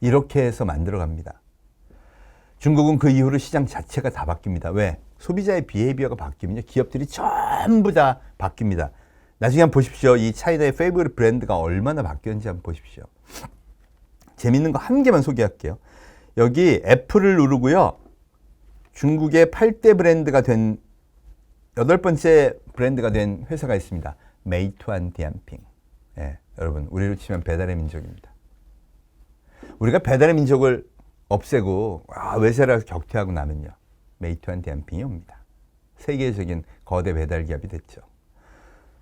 이렇게 해서 만들어갑니다. 중국은 그 이후로 시장 자체가 다 바뀝니다. 왜? 소비자의 비헤이비어가 바뀌면요. 기업들이 전부 다 바뀝니다. 나중에 한번 보십시오. 이 차이나의 페이보릿 브랜드가 얼마나 바뀌었는지 한번 보십시오. 재밌는 거 한 개만 소개할게요. 여기 애플을 누르고요. 중국의 8대 브랜드가 된 8번째 브랜드가 된 회사가 있습니다. 메이투안 디안핑. 예, 여러분 우리로 치면 배달의 민족입니다. 우리가 배달의 민족을 없애고 외세라 격퇴하고 나면요. 메이투안 디안핑이 옵니다. 세계적인 거대 배달 기업이 됐죠.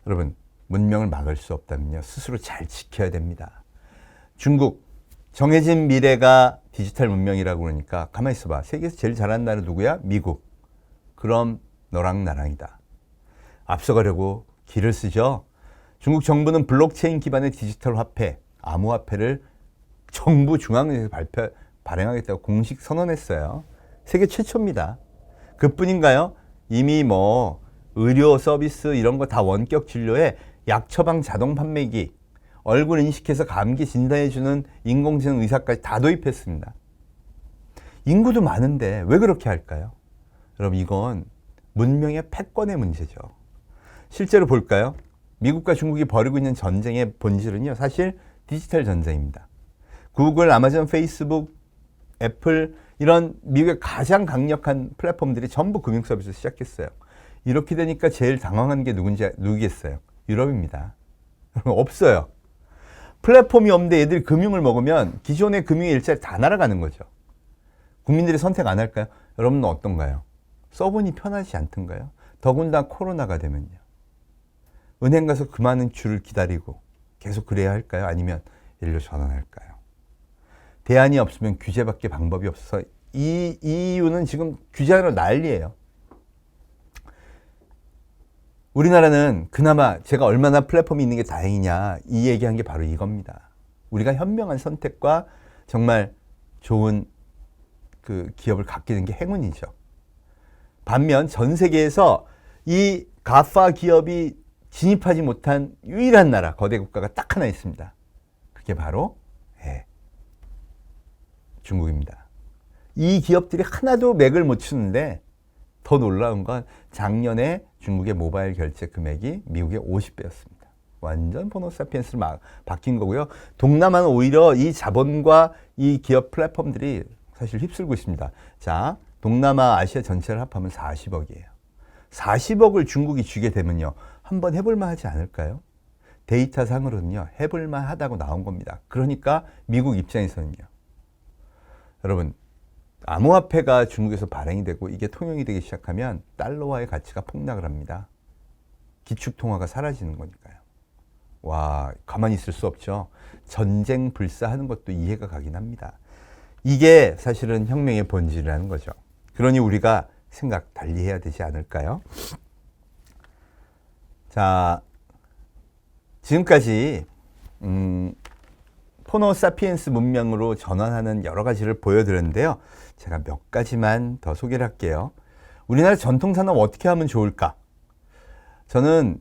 여러분 문명을 막을 수 없다면요. 스스로 잘 지켜야 됩니다. 중국 정해진 미래가 디지털 문명이라고 그러니까 가만히 있어봐. 세계에서 제일 잘하는 나라 누구야? 미국. 그럼 너랑 나랑이다. 앞서가려고 길을 쓰죠. 중국 정부는 블록체인 기반의 디지털 화폐, 암호화폐를 정부 중앙에서 발행하겠다고 공식 선언했어요. 세계 최초입니다. 그뿐인가요? 이미 뭐 의료 서비스 이런 거 다 원격 진료에 약 처방 자동 판매기, 얼굴 인식해서 감기 진단해주는 인공지능 의사까지 다 도입했습니다. 인구도 많은데 왜 그렇게 할까요? 여러분 이건 문명의 패권의 문제죠. 실제로 볼까요? 미국과 중국이 벌이고 있는 전쟁의 본질은요, 사실 디지털 전쟁입니다. 구글, 아마존, 페이스북, 애플 이런 미국의 가장 강력한 플랫폼들이 전부 금융 서비스를 시작했어요. 이렇게 되니까 제일 당황한 게 누구겠어요? 유럽입니다. 없어요. 플랫폼이 없는데 애들이 금융을 먹으면 기존의 금융의 일자리 다 날아가는 거죠. 국민들이 선택 안 할까요? 여러분은 어떤가요? 써보니 편하지 않던가요? 더군다나 코로나가 되면요. 은행 가서 그 많은 줄을 기다리고 계속 그래야 할까요? 아니면 일로 전환할까요? 대안이 없으면 규제밖에 방법이 없어서 이 이유는 지금 규제하느라 난리예요. 우리나라는 그나마 제가 얼마나 플랫폼이 있는 게 다행이냐 이 얘기한 게 바로 이겁니다. 우리가 현명한 선택과 정말 좋은 그 기업을 갖게 된 게 행운이죠. 반면 전 세계에서 이 가파 기업이 진입하지 못한 유일한 나라, 거대 국가가 딱 하나 있습니다. 그게 바로 중국입니다. 이 기업들이 하나도 맥을 못 추는데 더 놀라운 건 작년에 중국의 모바일 결제 금액이 미국의 50배였습니다. 완전 포노사피엔스로 막 바뀐 거고요. 동남아는 오히려 이 자본과 이 기업 플랫폼들이 사실 휩쓸고 있습니다. 자, 동남아, 아시아 전체를 합하면 40억이에요. 40억을 중국이 주게 되면요. 한번 해볼만 하지 않을까요? 데이터상으로는요. 해볼만 하다고 나온 겁니다. 그러니까 미국 입장에서는요. 여러분, 암호화폐가 중국에서 발행이 되고 이게 통용이 되기 시작하면 달러화의 가치가 폭락을 합니다. 기축통화가 사라지는 거니까요. 와, 가만히 있을 수 없죠. 전쟁 불사하는 것도 이해가 가긴 합니다. 이게 사실은 혁명의 본질이라는 거죠. 그러니 우리가 생각 달리 해야 되지 않을까요? 자, 지금까지 포노사피엔스 문명으로 전환하는 여러 가지를 보여드렸는데요. 제가 몇 가지만 더 소개를 할게요. 우리나라 전통산업 어떻게 하면 좋을까? 저는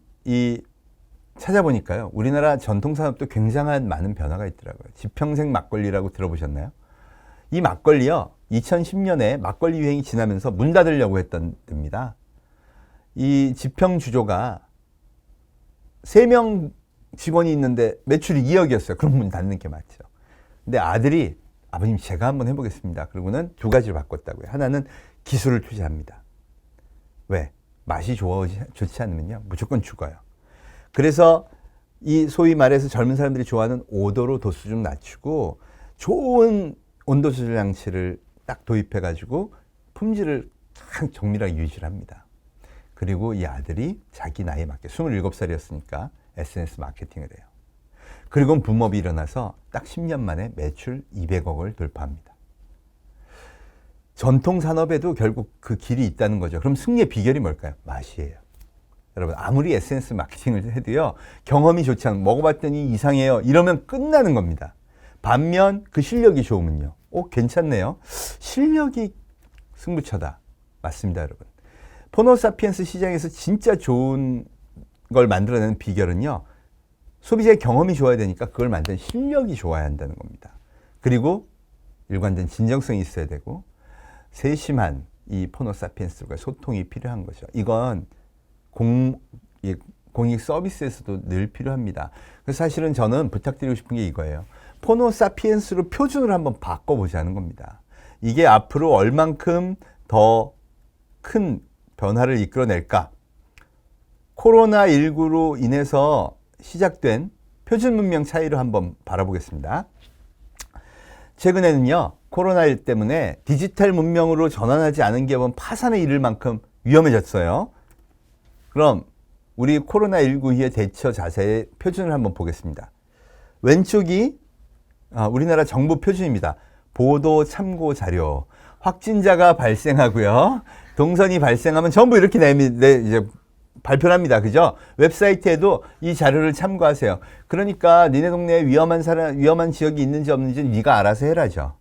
찾아보니까요. 우리나라 전통산업도 굉장한 많은 변화가 있더라고요. 지평생 막걸리라고 들어보셨나요? 이 막걸리요. 2010년에 막걸리 유행이 지나면서 문 닫으려고 했던 데입니다. 이 지평주조가 3명 직원이 있는데 매출이 2억이었어요. 그럼 문 닫는 게 맞죠. 근데 아들이 아버님 제가 한번 해보겠습니다. 그러고는 2가지를 바꿨다고요. 하나는 기술을 투자합니다. 왜? 맛이 좋지 않으면요. 무조건 죽어요. 그래서 이 소위 말해서 젊은 사람들이 좋아하는 5도로 도수 좀 낮추고 좋은 온도 조절 장치를 딱 도입해가지고 품질을 참 정밀하게 유지를 합니다. 그리고 이 아들이 자기 나이에 맞게 27살이었으니까 SNS 마케팅을 해요. 그리고 붐업이 일어나서 딱 10년 만에 매출 200억을 돌파합니다. 전통산업에도 결국 그 길이 있다는 거죠. 그럼 승리의 비결이 뭘까요? 맛이에요. 여러분 아무리 SNS 마케팅을 해도요. 경험이 좋지 않으면 먹어봤더니 이상해요. 이러면 끝나는 겁니다. 반면 그 실력이 좋으면요. 괜찮네요. 실력이 승부처다. 맞습니다, 여러분. 포노사피엔스 시장에서 진짜 좋은 걸 만들어내는 비결은요. 소비자의 경험이 좋아야 되니까 그걸 만드는 실력이 좋아야 한다는 겁니다. 그리고 일관된 진정성이 있어야 되고 세심한 이 포노사피엔스과 소통이 필요한 거죠. 이건 공익 서비스에서도 늘 필요합니다. 그래서 사실은 저는 부탁드리고 싶은 게 이거예요. 포노사피엔스로 표준을 한번 바꿔보자는 겁니다. 이게 앞으로 얼만큼 더 큰 변화를 이끌어낼까? 코로나19로 인해서 시작된 표준 문명 차이를 한번 바라보겠습니다. 최근에는요, 코로나1 때문에 디지털 문명으로 전환하지 않은 기업은 파산에 이를 만큼 위험해졌어요. 그럼 우리 코로나19 이후의 대처 자세의 표준을 한번 보겠습니다. 왼쪽이 우리나라 정부 표준입니다. 보도 참고 자료. 확진자가 발생하고요. 동선이 발생하면 전부 이렇게 이제 발표합니다. 그죠? 웹사이트에도 이 자료를 참고하세요. 그러니까 니네 동네에 위험한 지역이 있는지 없는지 네가 알아서 해라죠.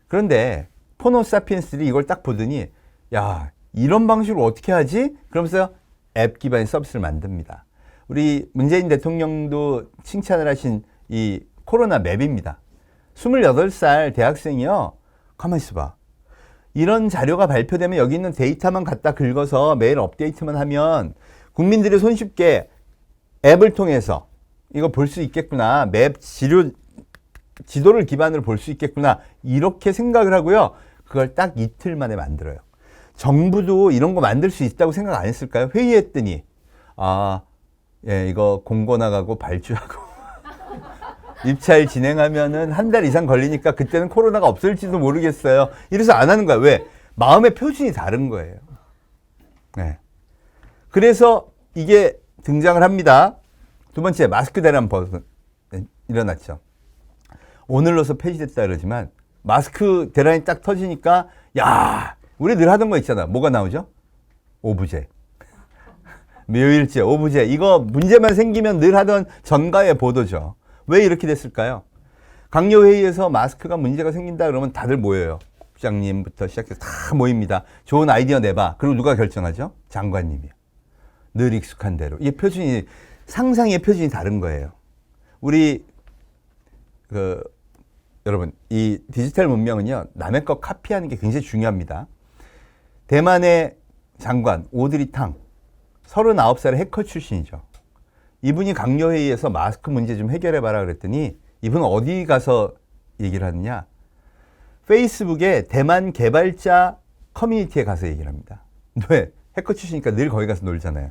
그런데 포노사피엔스들이 이걸 딱 보더니 야, 이런 방식으로 어떻게 하지? 그러면서 앱 기반의 서비스를 만듭니다. 우리 문재인 대통령도 칭찬을 하신 이 코로나 맵입니다. 28살 대학생이요. 가만히 있어봐. 이런 자료가 발표되면 여기 있는 데이터만 갖다 긁어서 매일 업데이트만 하면 국민들이 손쉽게 앱을 통해서 이거 볼 수 있겠구나. 맵 지도를 기반으로 볼 수 있겠구나. 이렇게 생각을 하고요. 그걸 딱 이틀 만에 만들어요. 정부도 이런 거 만들 수 있다고 생각 안 했을까요? 회의했더니 예, 이거 공고 나가고 발주하고 입찰 진행하면은 한 달 이상 걸리니까 그때는 코로나가 없을지도 모르겠어요. 이래서 안 하는 거야. 왜? 마음의 표준이 다른 거예요. 네. 그래서 이게 등장을 합니다. 두 번째, 마스크 대란 버릇 일어났죠. 오늘로서 폐지됐다 그러지만 마스크 대란이 딱 터지니까 야, 우리 늘 하던 거 있잖아. 뭐가 나오죠? 오브제. 묘일제, 오브제. 이거 문제만 생기면 늘 하던 전가의 보도죠. 왜 이렇게 됐을까요? 강요회의에서 마스크가 문제가 생긴다 그러면 다들 모여요. 국장님부터 시작해서 다 모입니다. 좋은 아이디어 내봐. 그리고 누가 결정하죠? 장관님이요. 늘 익숙한 대로. 이게 표준이, 상상의 표준이 다른 거예요. 우리, 여러분, 이 디지털 문명은요, 남의 거 카피하는 게 굉장히 중요합니다. 대만의 장관, 오드리 탕, 39살의 해커 출신이죠. 이분이 강요회의에서 마스크 문제 좀 해결해봐라 그랬더니 이분은 어디 가서 얘기를 하느냐. 페이스북에 대만 개발자 커뮤니티에 가서 얘기를 합니다. 왜? 해커 출신이니까 늘 거기 가서 놀잖아요.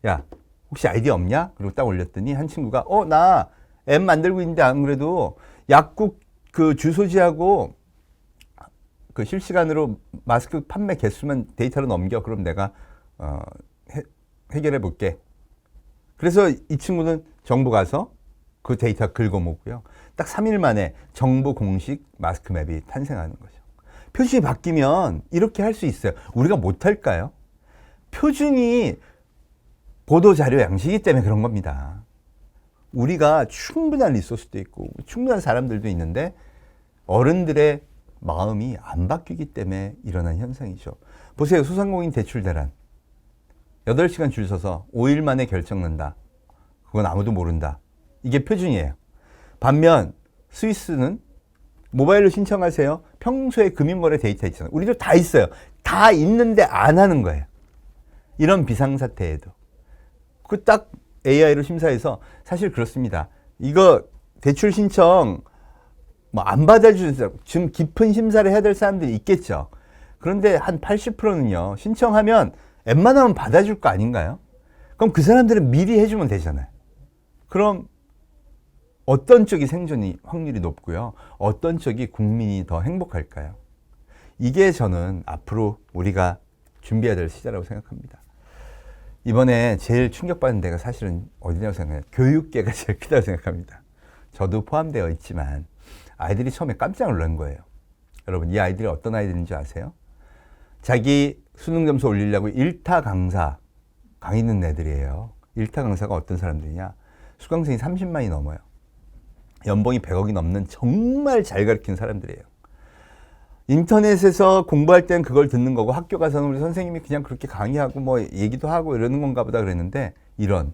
야, 혹시 아이디어 없냐? 그리고 딱 올렸더니 한 친구가 나 앱 만들고 있는데 안 그래도 약국 그 주소지하고 그 실시간으로 마스크 판매 개수만 데이터로 넘겨. 그럼 내가 해결해 볼게. 그래서 이 친구는 정부 가서 그 데이터 긁어모고요. 딱 3일 만에 정부 공식 마스크 맵이 탄생하는 거죠. 표준이 바뀌면 이렇게 할 수 있어요. 우리가 못할까요? 표준이 보도자료 양식이기 때문에 그런 겁니다. 우리가 충분한 리소스도 있고 충분한 사람들도 있는데 어른들의 마음이 안 바뀌기 때문에 일어난 현상이죠. 보세요. 소상공인 대출 대란. 8시간 줄 서서 5일 만에 결정 난다. 그건 아무도 모른다. 이게 표준이에요. 반면 스위스는 모바일로 신청하세요. 평소에 금융거래 데이터 있잖아요. 우리도 다 있어요. 다 있는데 안 하는 거예요. 이런 비상사태에도. 그 딱 AI로 심사해서 사실 그렇습니다. 이거 대출 신청 뭐 안 받아주는 사람, 좀 깊은 심사를 해야 될 사람들이 있겠죠. 그런데 한 80%는요. 신청하면 웬만하면 받아줄 거 아닌가요? 그럼 그 사람들은 미리 해주면 되잖아요. 그럼 어떤 쪽이 생존이 확률이 높고요. 어떤 쪽이 국민이 더 행복할까요? 이게 저는 앞으로 우리가 준비해야 될 시대라고 생각합니다. 이번에 제일 충격받은 데가 사실은 어디냐고 생각해요? 교육계가 제일 크다고 생각합니다. 저도 포함되어 있지만 아이들이 처음에 깜짝 놀란 거예요. 여러분, 이 아이들이 어떤 아이들인지 아세요? 자기 수능 점수 올리려고 1타 강사 강의 있는 애들이에요. 1타 강사가 어떤 사람들이냐? 수강생이 30만이 넘어요. 연봉이 100억이 넘는 정말 잘 가르치는 사람들이에요. 인터넷에서 공부할 땐 그걸 듣는 거고 학교 가서는 우리 선생님이 그냥 그렇게 강의하고 뭐 얘기도 하고 이러는 건가 보다 그랬는데 이런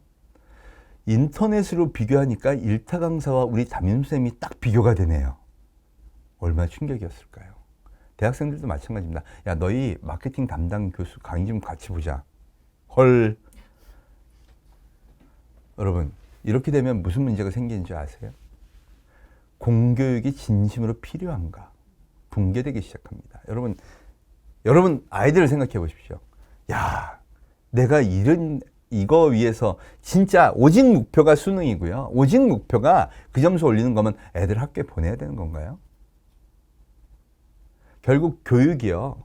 인터넷으로 비교하니까 1타 강사와 우리 담임선생님이 딱 비교가 되네요. 얼마나 충격이었을까요? 대학생들도 마찬가지입니다. 야, 너희 마케팅 담당 교수 강의 좀 같이 보자. 헐. 여러분, 이렇게 되면 무슨 문제가 생기는 줄 아세요? 공교육이 진심으로 필요한가? 붕괴되기 시작합니다. 여러분 아이들을 생각해 보십시오. 야, 내가 이거 위해서 진짜 오직 목표가 수능이고요. 오직 목표가 그 점수 올리는 거면 애들 학교에 보내야 되는 건가요? 결국 교육이요.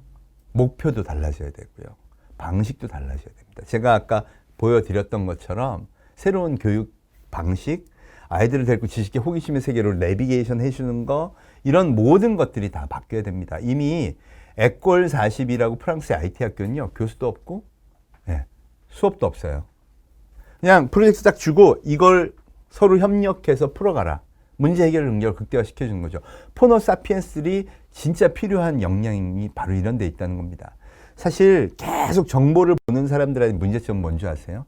목표도 달라져야 되고요. 방식도 달라져야 됩니다. 제가 아까 보여드렸던 것처럼 새로운 교육 방식, 아이들을 데리고 지식의 호기심의 세계로 내비게이션 해주는 거, 이런 모든 것들이 다 바뀌어야 됩니다. 이미 에꼴 40이라고 프랑스의 IT 학교는요, 교수도 없고 수업도 없어요. 그냥 프로젝트 딱 주고 이걸 서로 협력해서 풀어가라. 문제 해결 능력을 극대화시켜주는 거죠. 포너 사피엔스들이 진짜 필요한 역량이 바로 이런 데 있다는 겁니다. 사실 계속 정보를 보는 사람들의 문제점은 뭔지 아세요?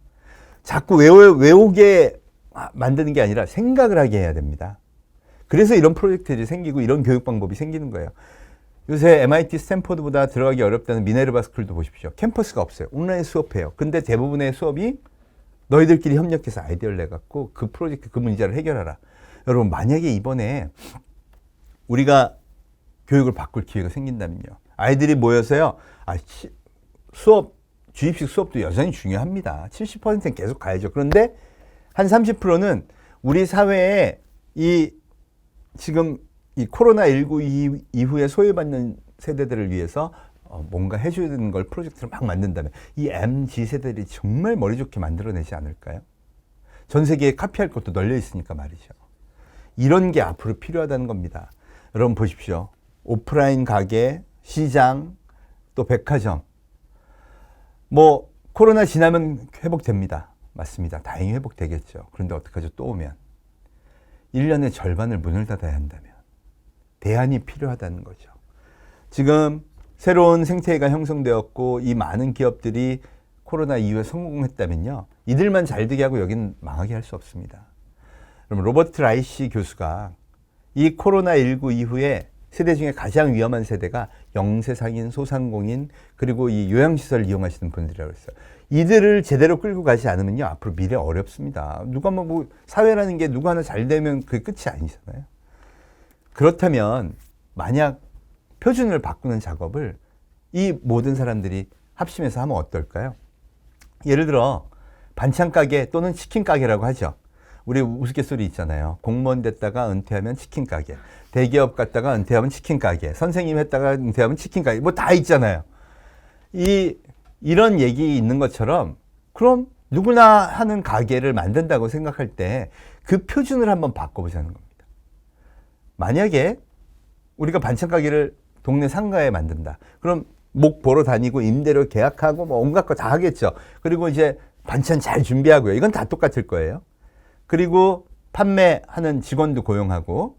자꾸 외우게 만드는 게 아니라 생각을 하게 해야 됩니다. 그래서 이런 프로젝트들이 생기고 이런 교육 방법이 생기는 거예요. 요새 MIT 스탠포드보다 들어가기 어렵다는 미네르바 스쿨도 보십시오. 캠퍼스가 없어요. 온라인 수업해요. 근데 대부분의 수업이 너희들끼리 협력해서 아이디어를 내갖고 그 프로젝트, 그 문제를 해결하라. 여러분, 만약에 이번에 우리가 교육을 바꿀 기회가 생긴다면요. 아이들이 모여서요. 수업, 주입식 수업도 여전히 중요합니다. 70%는 계속 가야죠. 그런데 한 30%는 우리 사회에 지금 이 코로나19 이후에 소외받는 세대들을 위해서 뭔가 해줘야 되는 걸 프로젝트를 막 만든다면 이 MZ 세대들이 정말 머리 좋게 만들어내지 않을까요? 전 세계에 카피할 것도 널려 있으니까 말이죠. 이런 게 앞으로 필요하다는 겁니다. 여러분 보십시오. 오프라인 가게, 시장, 또 백화점. 뭐 코로나 지나면 회복됩니다. 맞습니다. 다행히 회복되겠죠. 그런데 어떡하죠? 또 오면 1년의 절반을 문을 닫아야 한다면 대안이 필요하다는 거죠. 지금 새로운 생태계가 형성되었고 이 많은 기업들이 코로나 이후에 성공했다면요. 이들만 잘 되게 하고 여기는 망하게 할 수 없습니다. 그럼 로버트 라이시 교수가 이 코로나19 이후에 세대 중에 가장 위험한 세대가 영세상인, 소상공인, 그리고 이 요양시설을 이용하시는 분들이라고 했어요. 이들을 제대로 끌고 가지 않으면요. 앞으로 미래 어렵습니다. 누가 뭐 사회라는 게 누구 하나 잘 되면 그게 끝이 아니잖아요. 그렇다면 만약 표준을 바꾸는 작업을 이 모든 사람들이 합심해서 하면 어떨까요? 예를 들어 반찬 가게 또는 치킨 가게라고 하죠. 우리 우스갯소리 있잖아요. 공무원 됐다가 은퇴하면 치킨 가게, 대기업 갔다가 은퇴하면 치킨 가게, 선생님 했다가 은퇴하면 치킨 가게, 뭐 다 있잖아요. 이런 얘기 있는 것처럼 그럼 누구나 하는 가게를 만든다고 생각할 때 그 표준을 한번 바꿔보자는 겁니다. 만약에 우리가 반찬 가게를 동네 상가에 만든다. 그럼 목 보러 다니고 임대료 계약하고 뭐 온갖 거 다 하겠죠. 그리고 이제 반찬 잘 준비하고요. 이건 다 똑같을 거예요. 그리고 판매하는 직원도 고용하고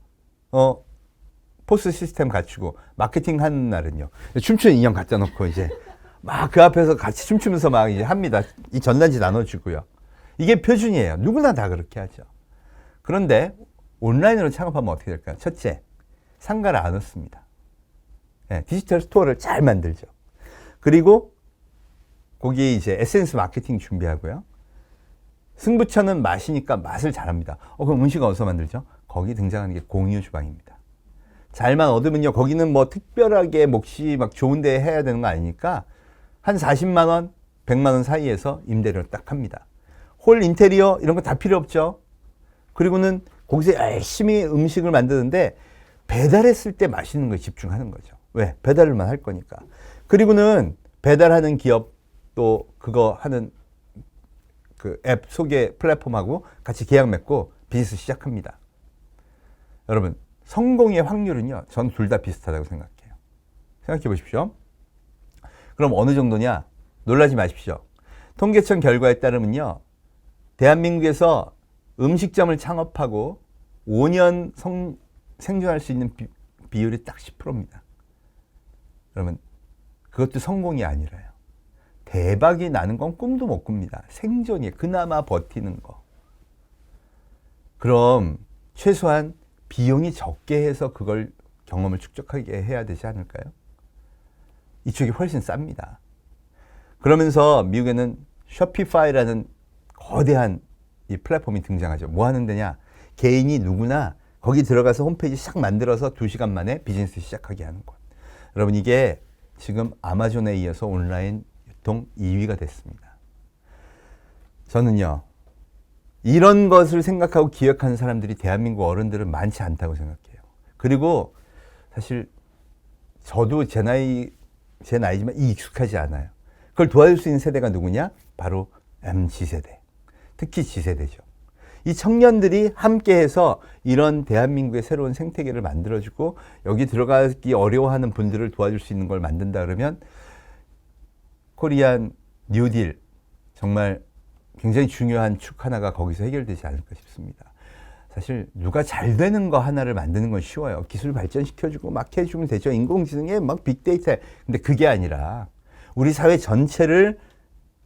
포스 시스템 갖추고 마케팅 하는 날은요. 춤추는 인형 갖다 놓고 이제 막 그 앞에서 같이 춤추면서 막 이제 합니다. 이 전단지 나눠주고요. 이게 표준이에요. 누구나 다 그렇게 하죠. 그런데 온라인으로 창업하면 어떻게 될까요? 첫째, 상가를 안 얻습니다. 네, 디지털 스토어를 잘 만들죠. 그리고 거기에 이제 에센스 마케팅 준비하고요. 승부처는 맛이니까 맛을 잘합니다. 그럼 음식은 어디서 만들죠? 거기 등장하는 게 공유 주방입니다. 잘만 얻으면요. 거기는 뭐 특별하게 몫이 막 좋은 데 해야 되는 거 아니니까 한 40만 원, 100만 원 사이에서 임대료를 딱 합니다. 홀 인테리어 이런 거 다 필요 없죠. 그리고는 거기서 열심히 음식을 만드는데 배달했을 때 맛있는 거에 집중하는 거죠. 왜? 배달만 할 거니까. 그리고는 배달하는 기업 또 그거 하는 그 앱 소개 플랫폼하고 같이 계약 맺고 비즈니스 시작합니다. 여러분, 성공의 확률은요, 전 둘 다 비슷하다고 생각해요. 생각해 보십시오. 그럼 어느 정도냐? 놀라지 마십시오. 통계청 결과에 따르면요, 대한민국에서 음식점을 창업하고 5년 생존할 수 있는 비율이 딱 10%입니다. 그러면 그것도 성공이 아니라요. 대박이 나는 건 꿈도 못 꿉니다. 생존이 그나마 버티는 거. 그럼 최소한 비용이 적게 해서 그걸 경험을 축적하게 해야 되지 않을까요? 이쪽이 훨씬 쌉니다. 그러면서 미국에는 쇼피파이라는 거대한 이 플랫폼이 등장하죠. 뭐 하는 데냐? 개인이 누구나 거기 들어가서 홈페이지 싹 만들어서 2시간 만에 비즈니스 시작하게 하는 것. 여러분, 이게 지금 아마존에 이어서 온라인 유통 2위가 됐습니다. 저는요, 이런 것을 생각하고 기획하는 사람들이 대한민국 어른들은 많지 않다고 생각해요. 그리고 사실 저도 제 나이지만 익숙하지 않아요. 그걸 도와줄 수 있는 세대가 누구냐? 바로 MZ세대. 특히 G세대죠. 이 청년들이 함께해서 이런 대한민국의 새로운 생태계를 만들어주고 여기 들어가기 어려워하는 분들을 도와줄 수 있는 걸 만든다 그러면 코리안 뉴딜 정말 굉장히 중요한 축 하나가 거기서 해결되지 않을까 싶습니다. 사실 누가 잘 되는 거 하나를 만드는 건 쉬워요. 기술 발전시켜주고 막 해주면 되죠. 인공지능에 막 빅데이터. 근데 그게 아니라 우리 사회 전체를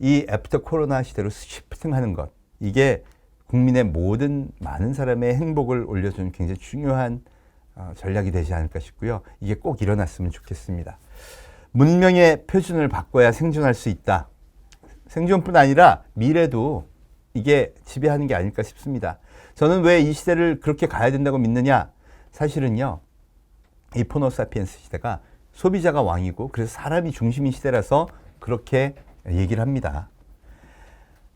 이 애프터 코로나 시대로 시프팅하는 것. 이게 국민의 모든 많은 사람의 행복을 올려주는 굉장히 중요한 전략이 되지 않을까 싶고요. 이게 꼭 일어났으면 좋겠습니다. 문명의 표준을 바꿔야 생존할 수 있다. 생존뿐 아니라 미래도 이게 지배하는 게 아닐까 싶습니다. 저는 왜 이 시대를 그렇게 가야 된다고 믿느냐? 사실은요, 이 포노사피엔스 시대가 소비자가 왕이고 그래서 사람이 중심인 시대라서 그렇게 얘기를 합니다.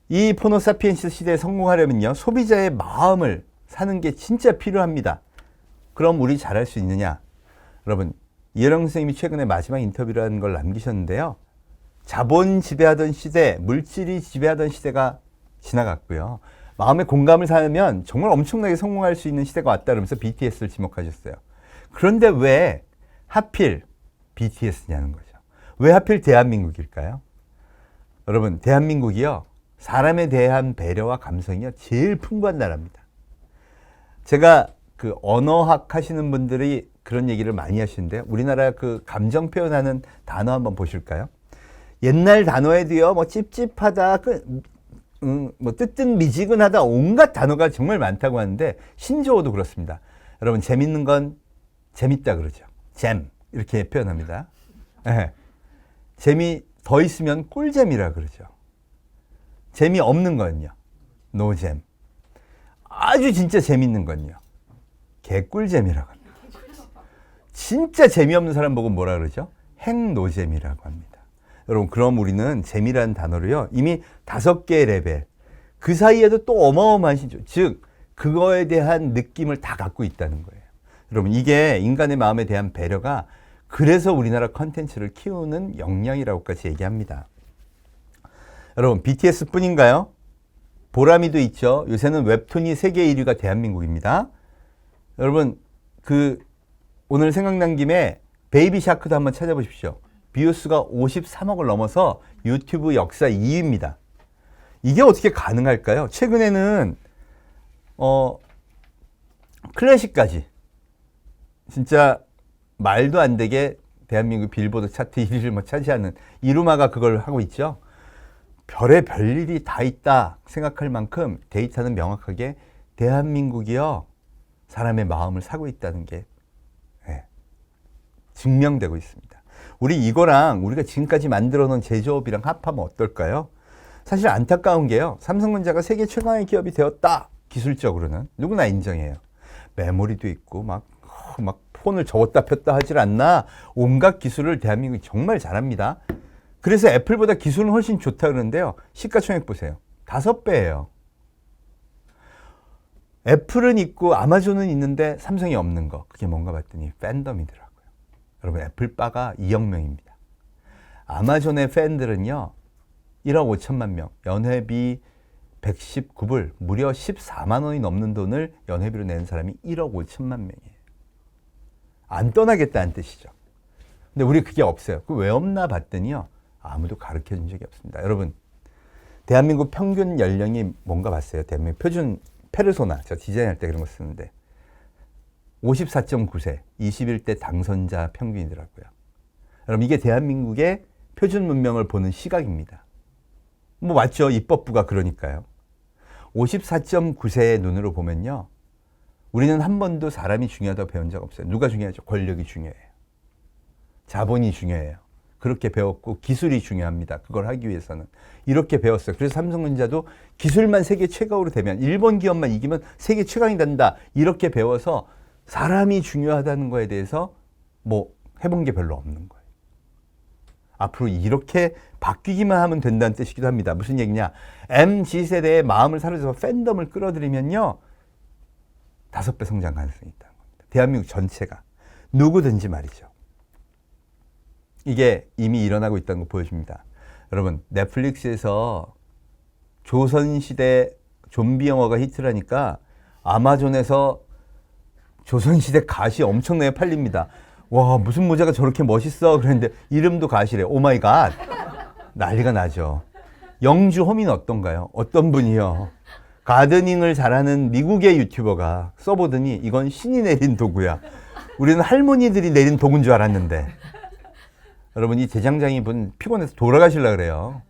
이 포노사피엔스 시대에 성공하려면요, 소비자의 마음을 사는 게 진짜 필요합니다. 그럼 우리 잘할 수 있느냐? 여러분, 이혜령 선생님이 최근에 마지막 인터뷰라는 걸 남기셨는데요. 자본 지배하던 시대, 물질이 지배하던 시대가 지나갔고요. 마음의 공감을 사면 정말 엄청나게 성공할 수 있는 시대가 왔다 그러면서 BTS를 지목하셨어요. 그런데 왜 하필 BTS냐는 거죠. 왜 하필 대한민국일까요? 여러분, 대한민국이요, 사람에 대한 배려와 감성이요, 제일 풍부한 나라입니다. 제가 그 언어학 하시는 분들이 그런 얘기를 많이 하시는데요. 우리나라 그 감정 표현하는 단어 한번 보실까요? 옛날 단어에도요, 뭐 찝찝하다, 뭐 뜨뜻미지근하다, 온갖 단어가 정말 많다고 하는데 신조어도 그렇습니다. 여러분, 재밌는 건 재밌다 그러죠. 잼 이렇게 표현합니다. 네. 재미 더 있으면 꿀잼이라 그러죠. 재미 없는 건요, 노잼. 아주 진짜 재밌는 건요, 개꿀잼이라고 합니다. 진짜 재미없는 사람 보고 뭐라 그러죠? 행노잼이라고 합니다. 여러분, 그럼 우리는 재미라는 단어로요, 이미 5개의 레벨, 그 사이에도 또 어마어마한 신조, 즉 그거에 대한 느낌을 다 갖고 있다는 거예요. 여러분, 이게 인간의 마음에 대한 배려가 그래서 우리나라 컨텐츠를 키우는 역량이라고까지 얘기합니다. 여러분, BTS 뿐인가요? 보람이도 있죠. 요새는 웹툰이 세계 1위가 대한민국입니다. 여러분, 오늘 생각난 김에 베이비 샤크도 한번 찾아보십시오. 뷰수가 53억을 넘어서 유튜브 역사 2위입니다. 이게 어떻게 가능할까요? 최근에는 클래식까지 진짜 말도 안 되게 대한민국 빌보드 차트 1위를 뭐 차지하는 이루마가 그걸 하고 있죠. 별의 별일이 다 있다 생각할 만큼 데이터는 명확하게 대한민국이요, 사람의 마음을 사고 있다는 게 증명되고 있습니다. 우리 이거랑 우리가 지금까지 만들어 놓은 제조업이랑 합하면 어떨까요? 사실 안타까운 게요, 삼성전자가 세계 최강의 기업이 되었다, 기술적으로는 누구나 인정해요. 메모리도 있고 막 폰을 접었다 폈다 하질 않나, 온갖 기술을 대한민국이 정말 잘합니다. 그래서 애플보다 기술은 훨씬 좋다 그러는데요, 시가총액 보세요. 5배예요. 애플은 있고 아마존은 있는데 삼성이 없는 거, 그게 뭔가 봤더니 팬덤이더라고요. 여러분, 애플바가 2억 명입니다. 아마존의 팬들은요, 1억 5천만 명, 연회비 119불, 무려 14만 원이 넘는 돈을 연회비로 내는 사람이 1억 5천만 명이에요. 안 떠나겠다는 뜻이죠. 근데 우리 그게 없어요. 그 왜 없나 봤더니요, 아무도 가르쳐 준 적이 없습니다. 여러분, 대한민국 평균 연령이 뭔가 봤어요. 대한민국 표준 페르소나, 저 디자인할 때 그런 거 쓰는데 54.9세, 21대 당선자 평균이더라고요. 여러분, 이게 대한민국의 표준 문명을 보는 시각입니다. 뭐 맞죠? 입법부가 그러니까요. 54.9세의 눈으로 보면요, 우리는 한 번도 사람이 중요하다고 배운 적 없어요. 누가 중요하죠? 권력이 중요해요. 자본이 중요해요. 그렇게 배웠고 기술이 중요합니다. 그걸 하기 위해서는. 이렇게 배웠어요. 그래서 삼성전자도 기술만 세계 최강으로 되면, 일본 기업만 이기면 세계 최강이 된다, 이렇게 배워서 사람이 중요하다는 거에 대해서 뭐 해본 게 별로 없는 거예요. 앞으로 이렇게 바뀌기만 하면 된다는 뜻이기도 합니다. 무슨 얘기냐? MZ세대의 마음을 사로잡아서 팬덤을 끌어들이면요, 5배 성장 가능성이 있다는 겁니다. 대한민국 전체가. 누구든지 말이죠. 이게 이미 일어나고 있다는 거 보여줍니다. 여러분, 넷플릭스에서 조선시대 좀비 영화가 히트를 하니까 아마존에서 조선시대 가시 엄청나게 팔립니다. 와, 무슨 모자가 저렇게 멋있어. 그랬는데 이름도 가시래. 오마이갓. 난리가 나죠. 영주 호민 어떤가요? 어떤 분이요, 가드닝을 잘하는 미국의 유튜버가 써보더니 이건 신이 내린 도구야. 우리는 할머니들이 내린 도구인 줄 알았는데. 여러분, 이 대장장이 분 피곤해서 돌아가시려고 그래요.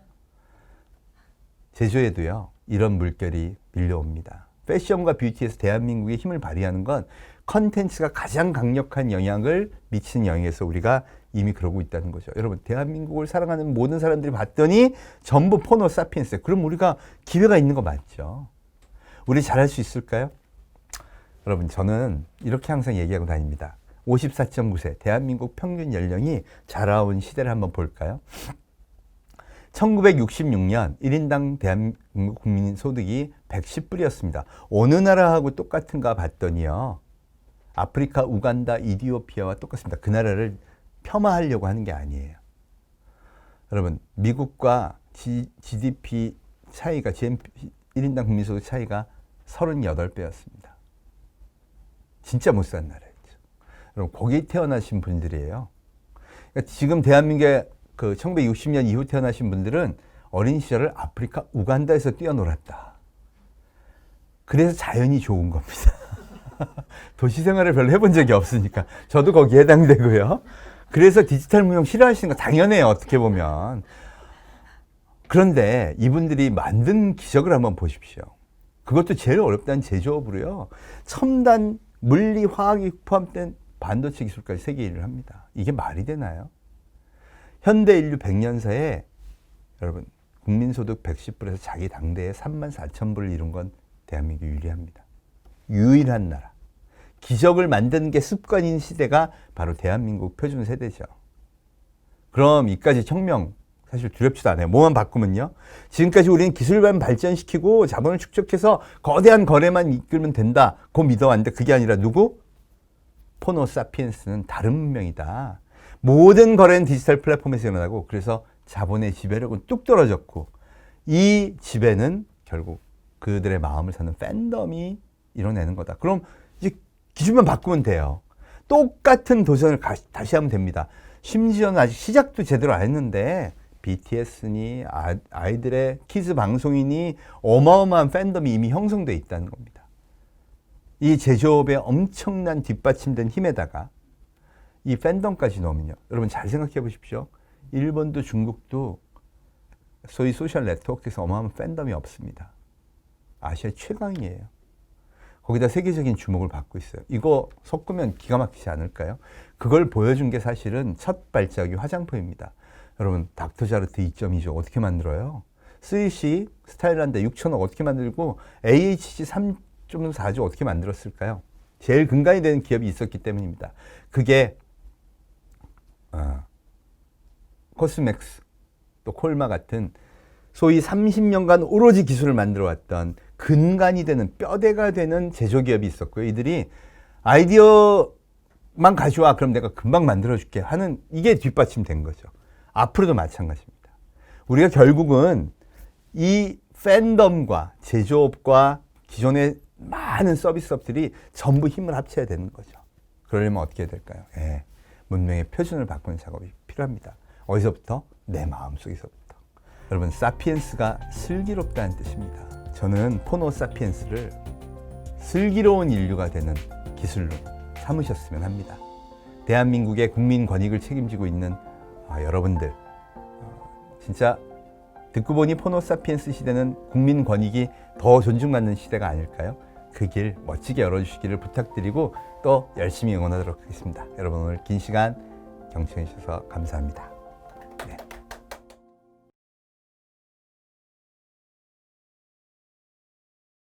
제주에도요, 이런 물결이 밀려옵니다. 패션과 뷰티에서 대한민국의 힘을 발휘하는 건 컨텐츠가 가장 강력한 영향을 미치는 영역에서 우리가 이미 그러고 있다는 거죠. 여러분, 대한민국을 사랑하는 모든 사람들이 봤더니 전부 포노 사피엔스예요. 그럼 우리가 기회가 있는 거 맞죠? 우리 잘할 수 있을까요? 여러분, 저는 이렇게 항상 얘기하고 다닙니다. 54.9세 대한민국 평균 연령이 자라온 시대를 한번 볼까요? 1966년 1인당 대한민국 국민 소득이 110불이었습니다. 어느 나라하고 똑같은가 봤더니요. 아프리카, 우간다, 이디오피아와 똑같습니다. 그 나라를 폄하하려고 하는 게 아니에요. 여러분, 미국과 GDP 차이가, GNP 1인당 국민소득 차이가 38배였습니다. 진짜 못 산 나라였죠. 여러분, 거기 태어나신 분들이에요. 그러니까 지금 대한민국의 그 1960년 이후 태어나신 분들은 어린 시절을 아프리카, 우간다에서 뛰어놀았다. 그래서 자연이 좋은 겁니다. 도시 생활을 별로 해본 적이 없으니까. 저도 거기에 해당되고요. 그래서 디지털 무용 싫어하시는 거 당연해요. 어떻게 보면. 그런데 이분들이 만든 기적을 한번 보십시오. 그것도 제일 어렵다는 제조업으로요. 첨단 물리, 화학이 포함된 반도체 기술까지 세계 1위를 합니다. 이게 말이 되나요? 현대 인류 100년사에 여러분 국민소득 110불에서 자기 당대에 34,000불을 이룬 건 대한민국이 유리합니다. 유일한 나라. 기적을 만드는 게 습관인 시대가 바로 대한민국 표준 세대죠. 그럼 이까지 혁명 사실 두렵지도 않아요. 뭐만 바꾸면요. 지금까지 우리는 기술만 발전시키고 자본을 축적해서 거대한 거래만 이끌면 된다. 고 믿어왔는데 그게 아니라 누구? 포노 사피엔스는 다른 문명이다. 모든 거래는 디지털 플랫폼에서 일어나고 그래서 자본의 지배력은 뚝 떨어졌고 이 지배는 결국 그들의 마음을 사는 팬덤이 이뤄내는 거다. 그럼 이제 기준만 바꾸면 돼요. 똑같은 도전을 다시 하면 됩니다. 심지어는 아직 시작도 제대로 안 했는데 BTS니 아이들의 키즈 방송이니 어마어마한 팬덤이 이미 형성되어 있다는 겁니다. 이 제조업의 엄청난 뒷받침된 힘에다가 이 팬덤까지 넣으면요. 여러분 잘 생각해 보십시오. 일본도 중국도 소위 소셜 네트워크에서 어마어마한 팬덤이 없습니다. 아시아 최강이에요. 거기다 세계적인 주목을 받고 있어요. 이거 섞으면 기가 막히지 않을까요? 그걸 보여준 게 사실은 첫 발자국이 화장품입니다. 여러분 닥터자르트 2.2조 어떻게 만들어요? 3C 스타일한데 6천억 어떻게 만들고 AHG 3.4조 어떻게 만들었을까요? 제일 근간이 되는 기업이 있었기 때문입니다. 그게 코스맥스 또 콜마 같은 소위 30년간 오로지 기술을 만들어왔던 근간이 되는 뼈대가 되는 제조기업이 있었고요. 이들이 아이디어만 가져와 그럼 내가 금방 만들어줄게 하는 이게 뒷받침된 거죠. 앞으로도 마찬가지입니다. 우리가 결국은 이 팬덤과 제조업과 기존의 많은 서비스업들이 전부 힘을 합쳐야 되는 거죠. 그러려면 어떻게 해야 될까요? 문명의 표준을 바꾸는 작업이 필요합니다. 어디서부터? 내 마음속에서부터. 여러분 사피엔스가 슬기롭다는 뜻입니다. 저는 포노 사피엔스를 슬기로운 인류가 되는 기술로 삼으셨으면 합니다. 대한민국의 국민 권익을 책임지고 있는 여러분들 진짜 듣고 보니 포노 사피엔스 시대는 국민 권익이 더 존중받는 시대가 아닐까요? 그 길 멋지게 열어주시기를 부탁드리고 또 열심히 응원하도록 하겠습니다. 여러분 오늘 긴 시간 경청해 주셔서 감사합니다.